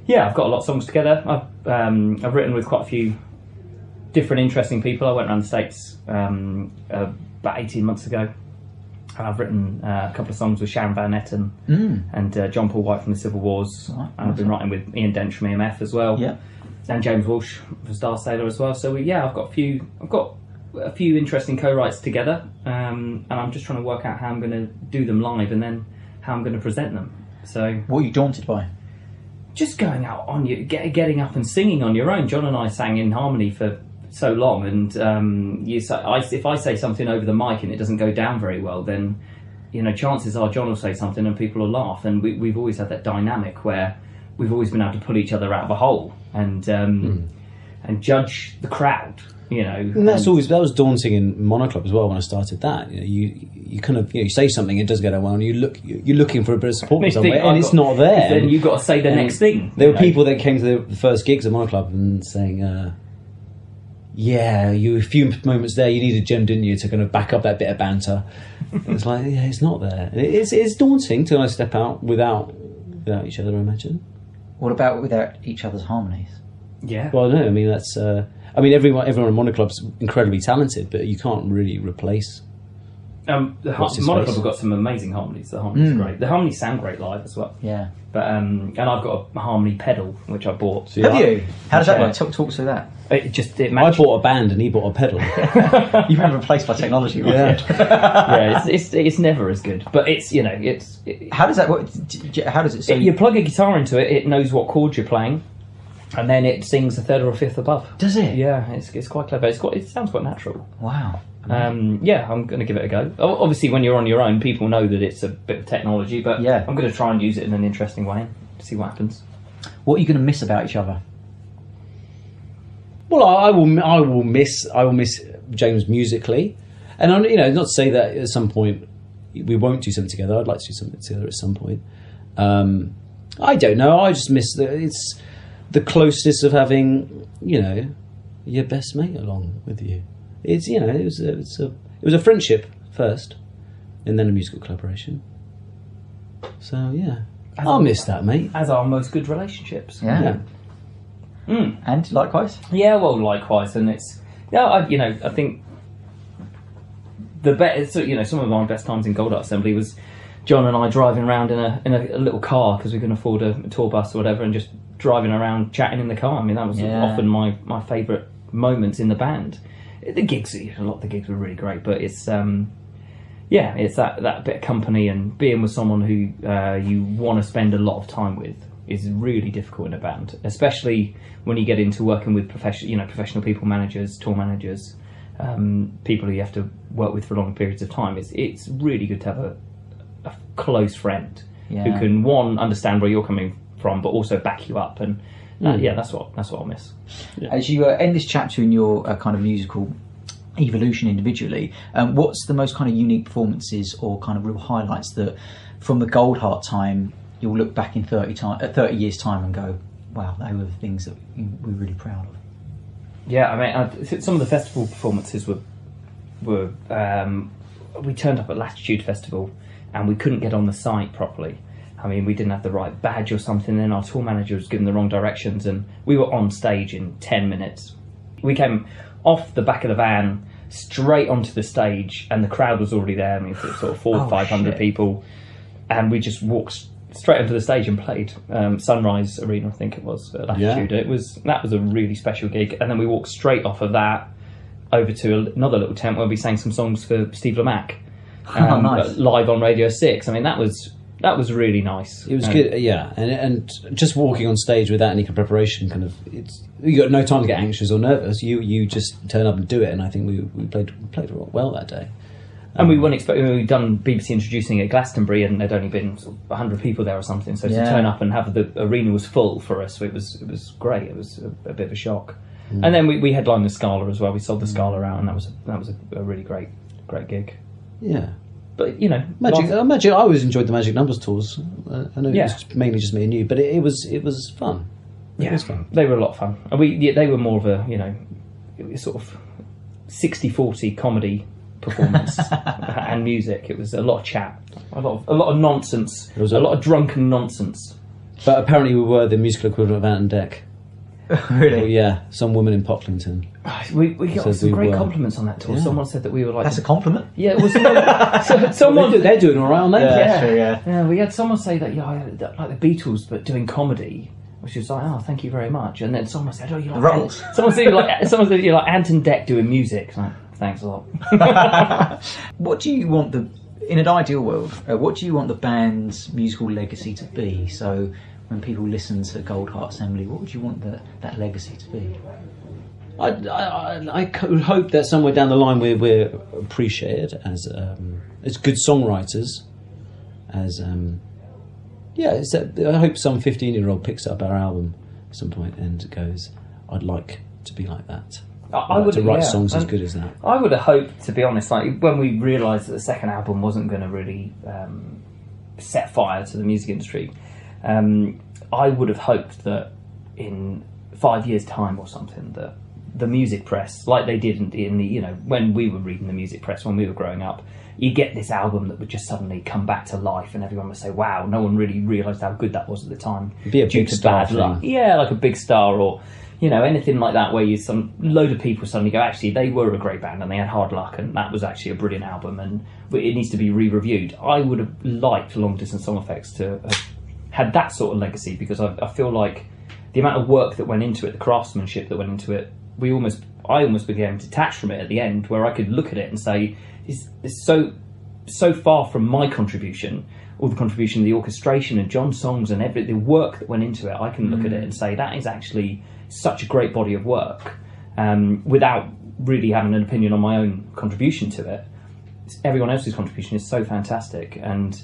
I've got a lot of songs together. I've written with quite a few different interesting people. I went around the States about 18 months ago, and I've written a couple of songs with Sharon Van Etten and John Paul White from the Civil Wars, and I've been writing with Ian Dench from EMF as well, and James Walsh from Starsailor as well. So I've got a few interesting co-writes together, and I'm just trying to work out how I'm going to do them live and then how I'm going to present them. So what are you daunted by? Just going out on getting up and singing on your own. John and I sang in harmony for so long, and if I say something over the mic and it doesn't go down very well, then chances are John will say something and people will laugh. And we've always had that dynamic where we've always been able to pull each other out of a hole and judge the crowd. And that was daunting in Monoclub as well when I started that. You kind of you say something, it does go down well, and you're looking for a bit of support from somewhere, and it's not there. Then you've got to say the next thing. There were people that came to the first gigs at Monoclub and saying, you a few moments there, you needed Jim, didn't you, to kind of back up that bit of banter. It's like, it's not there. It's daunting to step out without each other, I imagine. What about without each other's harmonies? Yeah. Well, no, I mean that's. Everyone in Monoclub's incredibly talented, but you can't really replace. Monoclub have got some amazing harmonies. The harmonies are great. The harmonies sound great live as well. Yeah. But and I've got a harmony pedal which I bought. So have you? How does that work? Talk us through that. It I bought a band and he bought a pedal. You've been replaced by technology, right? Yeah. It's never as good, but how does that work? How does it? So you plug a guitar into it. It knows what chords you're playing. And then it sings a third or a fifth above. Does it? Yeah, it's quite clever. It sounds quite natural. Wow. I'm going to give it a go. Obviously, when you're on your own, people know that it's a bit of technology, but I'm going to try and use it in an interesting way and see what happens. What are you going to miss about each other? Well, I will miss James musically, and not to say that at some point we won't do something together. I'd like to do something together at some point. I don't know. I just miss it's the closeness of having your best mate along with you. It's it was a friendship first, and then a musical collaboration. So I'll miss that, mate. As are most good relationships. Yeah. And likewise. Yeah, well, likewise, and it's I think the best. Some of my best times in Goldheart Assembly was John and I driving around in a little car because we couldn't afford a tour bus or whatever, and just driving around chatting in the car. I mean, that was often my favourite moments in the band. The gigs, a lot of the gigs were really great, but it's it's that bit of company and being with someone who you want to spend a lot of time with is really difficult in a band, especially when you get into working with professional people managers, tour managers, people who you have to work with for long periods of time. It's really good to have a close friend who can understand where you're coming from, but also back you up, and that's what I'll miss. As you end this chapter in your kind of musical evolution individually, what's the most kind of unique performances or kind of real highlights that from the Goldheart time you'll look back in 30 years time and go, wow, they were the things that we're really proud of? Yeah, I mean, some of the festival performances were we turned up at Latitude Festival and we couldn't get on the site properly. I mean, we didn't have the right badge or something, and our tour manager was given the wrong directions, and we were on stage in 10 minutes. We came off the back of the van, straight onto the stage, and the crowd was already there. I mean, sort of 400 or 500 people, and we just walked straight onto the stage and played Sunrise Arena, I think it was, at Latitude. That was a really special gig, and then we walked straight off of that over to another little tent where we sang some songs for Steve Lamacq, nice. live on Radio 6. I mean, that was That was really nice. It was good, yeah. And just walking on stage without any preparation, kind of, you got no time to get anxious or nervous. You just turn up and do it. And I think we played well that day. And we weren't expecting. We'd done BBC introducing at Glastonbury, and there'd only been sort of 100 people there or something. So to turn up and have the arena was full for us, it was great. It was a bit of a shock. And then we headlined the Scala as well. We sold the Scala out, and that was a really great gig. Yeah. But you know, Magic. I always enjoyed the Magic Numbers tours. I know it was mainly just me and you, but it was fun. It was fun. They were a lot of fun, and they were more of a it was sort of 60-40 comedy performance and music. It was a lot of chat, a lot of nonsense. There was a lot of drunken nonsense. But apparently, we were the musical equivalent of Ant and Dec. Really? Well, yeah, some woman in Pocklington. We got some great compliments on that tour. Yeah. Someone said that we were like... That's a compliment? Yeah, it was... someone... They're doing all right, aren't they? Yeah, true, yeah. Yeah, we had someone say that, like the Beatles, but doing comedy, which was like, oh, thank you very much. And then someone said, oh, you like... The Rolls. Someone said, you're like Ant and Dec doing music. Like, thanks a lot. What do you want in an ideal world, what do you want the band's musical legacy to be? So... when people listen to Goldheart Assembly, what would you want that legacy to be? I could hope that somewhere down the line we're appreciated as good songwriters, I hope some 15-year-old picks up our album at some point and goes, I'd like to be like that. I would to write songs as good as that. I would have hoped, to be honest, like when we realised that the second album wasn't going to really set fire to the music industry. I would have hoped that in 5 years' time or something, that the music press, like they did in the when we were reading the music press when we were growing up, you get this album that would just suddenly come back to life, and everyone would say, "Wow, no one really realised how good that was at the time." Be a big star thing. Yeah, like a big star, or anything like that, where some load of people suddenly go, actually, they were a great band and they had hard luck, and that was actually a brilliant album, and it needs to be re-reviewed. I would have liked Long Distance Song Effects to have had that sort of legacy, because I feel like the amount of work that went into it, the craftsmanship that went into it, I almost became detached from it at the end, where I could look at it and say, it's so far from my contribution, all the contribution of the orchestration and John's songs and the work that went into it. I can look at it and say, that is actually such a great body of work, without really having an opinion on my own contribution to it. Everyone else's contribution is so fantastic, and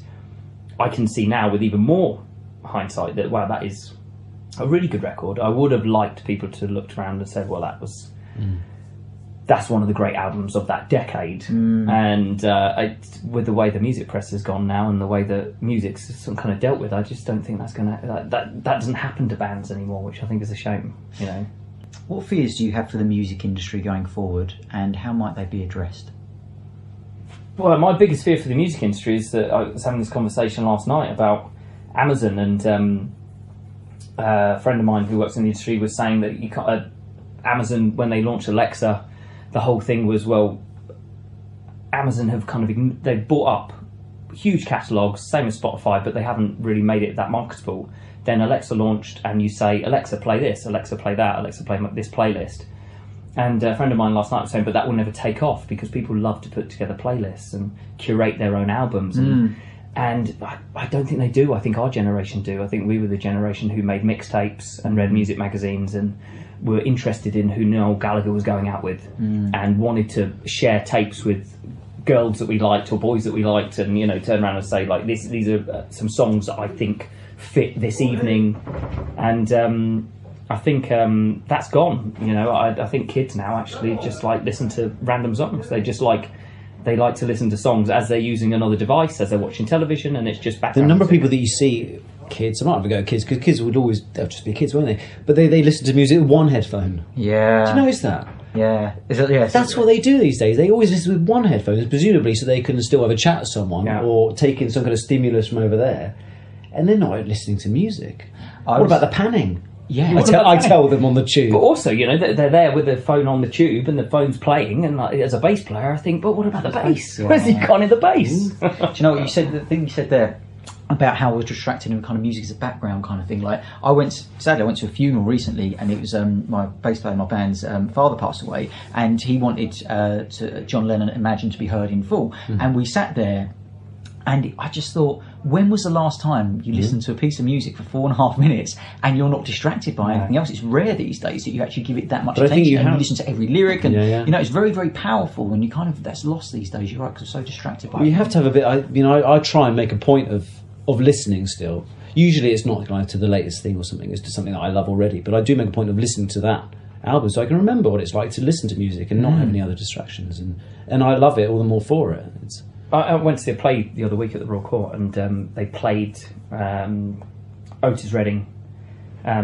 I can see now with even more hindsight that, wow, that is a really good record. I would have liked people to look around and said, well, that's one of the great albums of that decade. And with the way the music press has gone now and the way that music's some kind of dealt with, I just don't think that's gonna that doesn't happen to bands anymore, which I think is a shame. What fears do you have for the music industry going forward, and how might they be addressed? Well, my biggest fear for the music industry is that I was having this conversation last night about Amazon, and a friend of mine who works in the industry was saying that you can't, Amazon, when they launched Alexa, the whole thing was, well, Amazon have they've bought up huge catalogues, same as Spotify, but they haven't really made it that marketable. Then Alexa launched, and you say, Alexa, play this, Alexa, play that, Alexa, play this playlist. And a friend of mine last night was saying, but that will never take off, because people love to put together playlists and curate their own albums. And I don't think they do. I think our generation do. I think we were the generation who made mixtapes and read music magazines and were interested in who Noel Gallagher was going out with, and wanted to share tapes with girls that we liked or boys that we liked, and turn around and say, like, these are some songs that I think fit this evening. And I think that's gone. I think kids now actually just listen to random songs. They like to listen to songs as they're using another device, as they're watching television, and it's just background. The number of music. people that you see, kids, I might have to go kids, because kids they'll just be kids, won't they? But they listen to music with one headphone. Yeah. Do you notice that? Yeah. That's what they do these days. They always listen with one headphone, presumably so they can still have a chat with someone, or take in some kind of stimulus from over there. And they're not listening to music. What about the panning? Yeah, I tell them on the tube. But also, they're there with their phone on the tube and the phone's playing, and as a bass player, I think, but what about the bass? Where's the icon in the bass? Do you know what you said? The thing you said there about how we're distracted and kind of music as a background kind of thing. Like, I went to a funeral recently, and it was my bass player in my band's father passed away, and he wanted John Lennon Imagine to be heard in full, and we sat there. And I just thought, when was the last time you listened to a piece of music for 4.5 minutes and you're not distracted by anything else? It's rare these days that you actually give it that much attention and you listen to every lyric. And you know, it's very, very powerful. And you kind of, that's lost these days. You're right, because we're so distracted by it. You have to have a bit. I try and make a point of listening still. Usually, it's not like to the latest thing or something. It's to something that I love already. But I do make a point of listening to that album so I can remember what it's like to listen to music and not have any other distractions. And I love it all the more for it. I went to see a play the other week at the Royal Court, and they played Otis Redding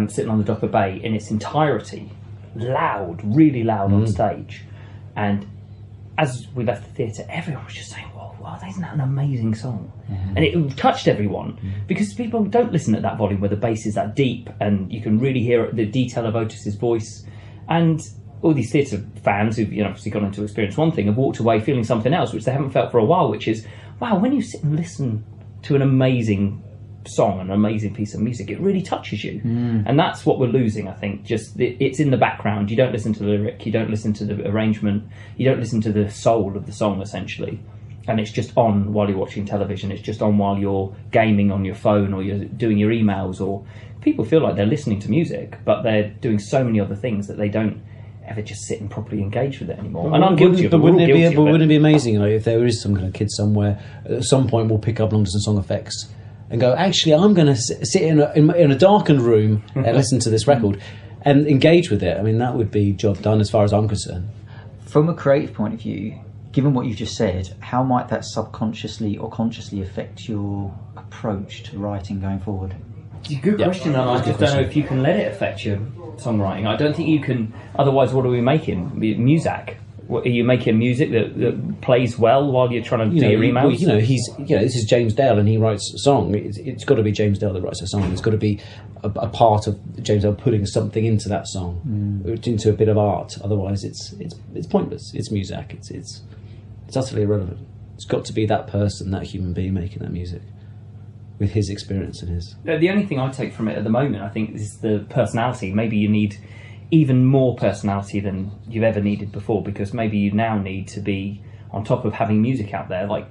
sitting on the dock of Bay in its entirety, loud, really loud on stage. And as we left the theatre, everyone was just saying, wow, isn't that an amazing song? And it touched everyone, because people don't listen at that volume where the bass is that deep and you can really hear the detail of Otis's voice. And all these theatre fans who've obviously gone into experience one thing have walked away feeling something else, which they haven't felt for a while, which is, wow, when you sit and listen to an amazing song, an amazing piece of music, it really touches you. And that's what we're losing, I think. Just it's in the background. You don't listen to the lyric, you don't listen to the arrangement, you don't listen to the soul of the song, essentially. And it's just on while you're watching television, it's just on while you're gaming on your phone, or you're doing your emails, or people feel like they're listening to music, but they're doing so many other things that they don't ever just sit and properly engage with it anymore. And I'm guilty of it. But wouldn't it be amazing, if there is some kind of kid somewhere, at some point we'll pick up long distance song effects and go, actually, I'm going to sit in a darkened room and listen to this record and engage with it. I mean, that would be job done as far as I'm concerned. From a creative point of view, given what you've just said, how might that subconsciously or consciously affect your approach to writing going forward? It's a good question, and I just don't know if you can let it affect your songwriting. I don't think you can. Otherwise, what are we making? Music. Are you making music that plays well while you're trying to do your emails? Well, this is James Dale, and he writes a song. It's got to be James Dale that writes a song. It's got to be a part of James Dale putting something into that song, into a bit of art. Otherwise, it's pointless. It's music. It's utterly irrelevant. It's got to be that person, that human being making that music, with his experience and his... The only thing I take from it at the moment, I think, is the personality. Maybe you need even more personality than you've ever needed before, because maybe you now need to be on top of having music out there. Like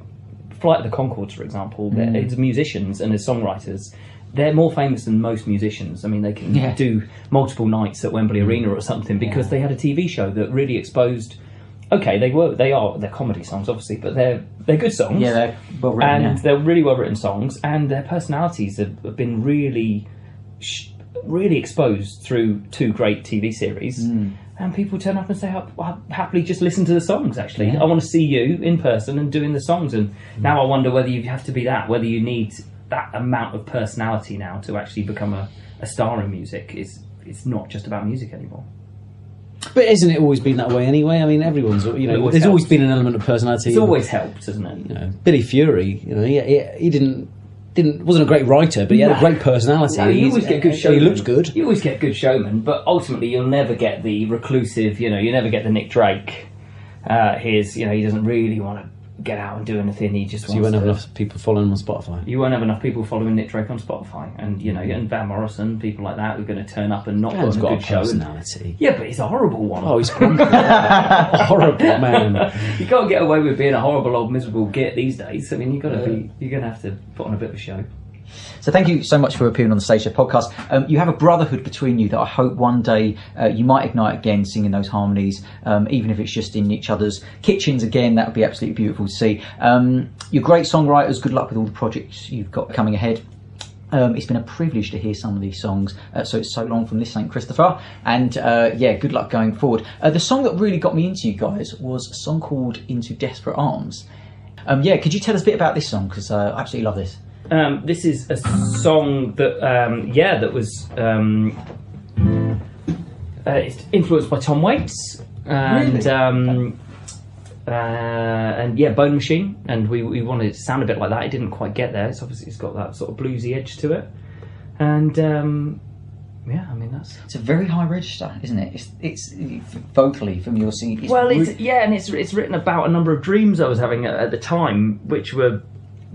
Flight of the Conchords, for example, as musicians and as songwriters, they're more famous than most musicians. I mean, they can do multiple nights at Wembley Arena or something because they had a TV show that really exposed... Okay, they're comedy songs, obviously, but they're good songs. Yeah, they're well written. And they're really well written songs, and their personalities have been really exposed through 2 great TV series. And people turn up and say, I'll happily just listen to the songs, actually. I want to see you in person and doing the songs. And now I wonder whether you have to be that, whether you need that amount of personality now to actually become a star in music. It's not just about music anymore. But isn't it always been that way anyway? I mean, everyone's, there's always been an element of personality. It's always helped, hasn't it? Billy Fury, he wasn't a great writer, but he had a great personality. No, you always get good showmen. He looked good. You always get good showmen, but ultimately you'll never get the reclusive, you never get the Nick Drake. He doesn't really want to get out and do anything. He just wants you won't have enough people following him on Spotify. You won't have enough people following Nick Drake on Spotify, and and Van Morrison, people like that, who are going to turn up and not put on a good show. Personality. Yeah, but he's a horrible one. Oh, he's grumpy. Horrible man. You can't get away with being a horrible old miserable git these days. I mean, you're going to have to put on a bit of a show. So thank you so much for appearing on the StageLeft Podcast. You have a brotherhood between you that I hope one day you might ignite again, singing those harmonies, even if it's just in each other's kitchens again. That would be absolutely beautiful to see. You're great songwriters. Good luck with all the projects you've got coming ahead. It's been a privilege to hear some of these songs. So it's so long from this St. Christopher. And good luck going forward. The song that really got me into you guys was a song called Into Desperate Arms. Could you tell us a bit about this song? Because I absolutely love this. This is a song that that was it's influenced by Tom Waits and Bone Machine, and we wanted it to sound a bit like that. It didn't quite get there. It's got that sort of bluesy edge to it, and it's a very high register, isn't it? It's vocally from your singing. It's written about a number of dreams I was having at the time, which were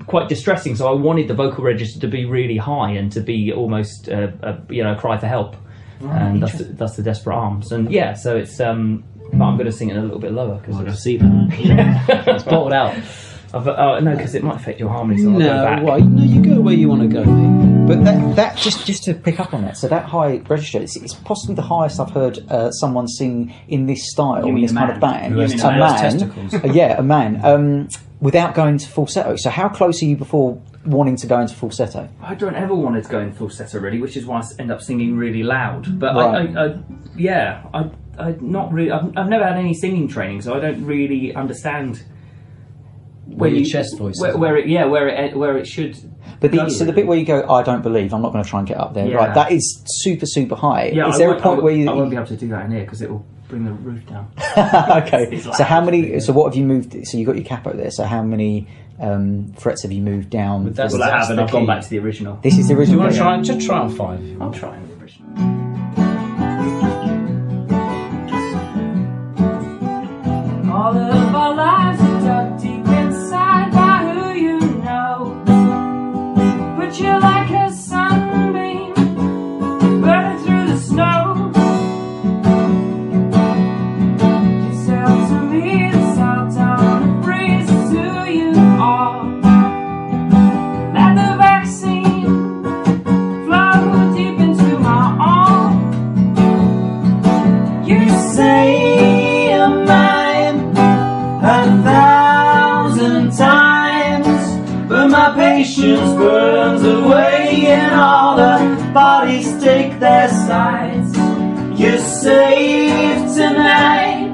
quite distressing, so I wanted the vocal register to be really high and to be almost a cry for help, and that's the Desperate Arms, and so it's but I'm going to sing it a little bit lower because I see that. It's bottled out. No, because it might affect your harmony. So I'll go back. Well, you go where you want to go, mate. But that just to pick up on that, so that high register, it's possibly the highest I've heard someone sing in this style, in this kind of band. Who has testicles? Yeah, a man. Without going to falsetto. So how close are you before wanting to go into falsetto? I don't ever want to go in falsetto really, which is why I end up singing really loud. But Right. I've not really. I've never had any singing training, so I don't really understand Where your chest voice is. where it should. But go, the bit where you go, I don't believe, I'm not going to try and get up there. Yeah. Right, that is super, super high. Yeah, is there a point where you? I won't be able to do that in here because it will bring the roof down. Okay. It's So how loud. many? So what have you moved? So you got your capo there. So how many frets have you moved down? But that's- Well, I have, and the I've gone key. back to the original. This is the Do you original. want to version. try on 5? I'm trying the original. All of our lives are dug deep inside by who you know. But you're like a sunbeam burning through the snow. You sail to me, the south down on the breeze is who you are. Let the vaccine flow deep into my arm. You say you're mine 1,000 times, but my patience burns away and all the bodies take their sides. You're safe tonight,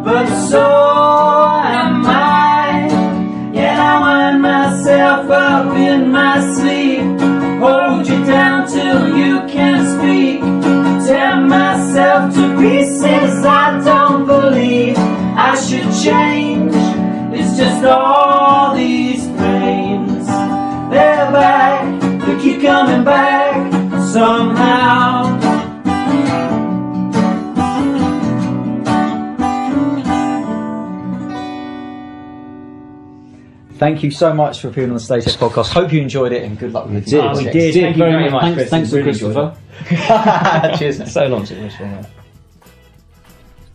but so am I. Yet I wind myself up in my sleep, hold you down till you can speak, tear myself to pieces. I don't believe I should change. It's just all these pains. They're back, they keep coming back somehow. Thank you so much for appearing on the StageLeft Podcast. Hope you enjoyed it and good luck with did. it. Oh, we did. Thank you very much, Chris. Thanks to Really enjoyed Christopher. Cheers. So long to wish for that.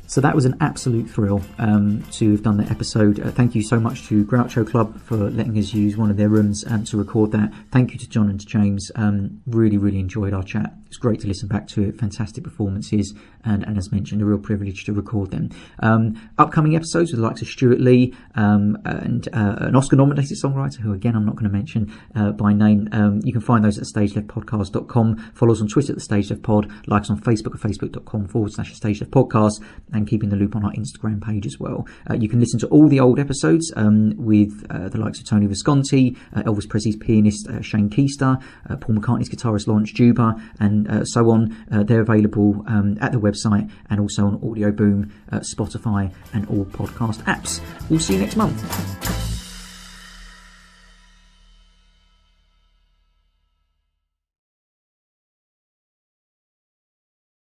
So that was an absolute thrill to have done that episode. Thank you so much to Groucho Club for letting us use one of their rooms to record that. Thank you to John and to James. Really, really enjoyed our chat. It's great to listen back to it. Fantastic performances. And as mentioned, a real privilege to record them. Upcoming episodes with the likes of Stuart Lee and an Oscar-nominated songwriter, who again I'm not going to mention by name. You can find those at StageLeftPodcast.com. Follow us on Twitter at the StageLeft Pod. Like us on Facebook at Facebook.com/StageLeft Podcast. And keeping the loop on our Instagram page as well. You can listen to all the old episodes with the likes of Tony Visconti, Elvis Presley's pianist Shane Keister, Paul McCartney's guitarist Lawrence Juba, and so on. They're available at the website and also on Audio Boom, Spotify, and all podcast apps. We'll see you next month.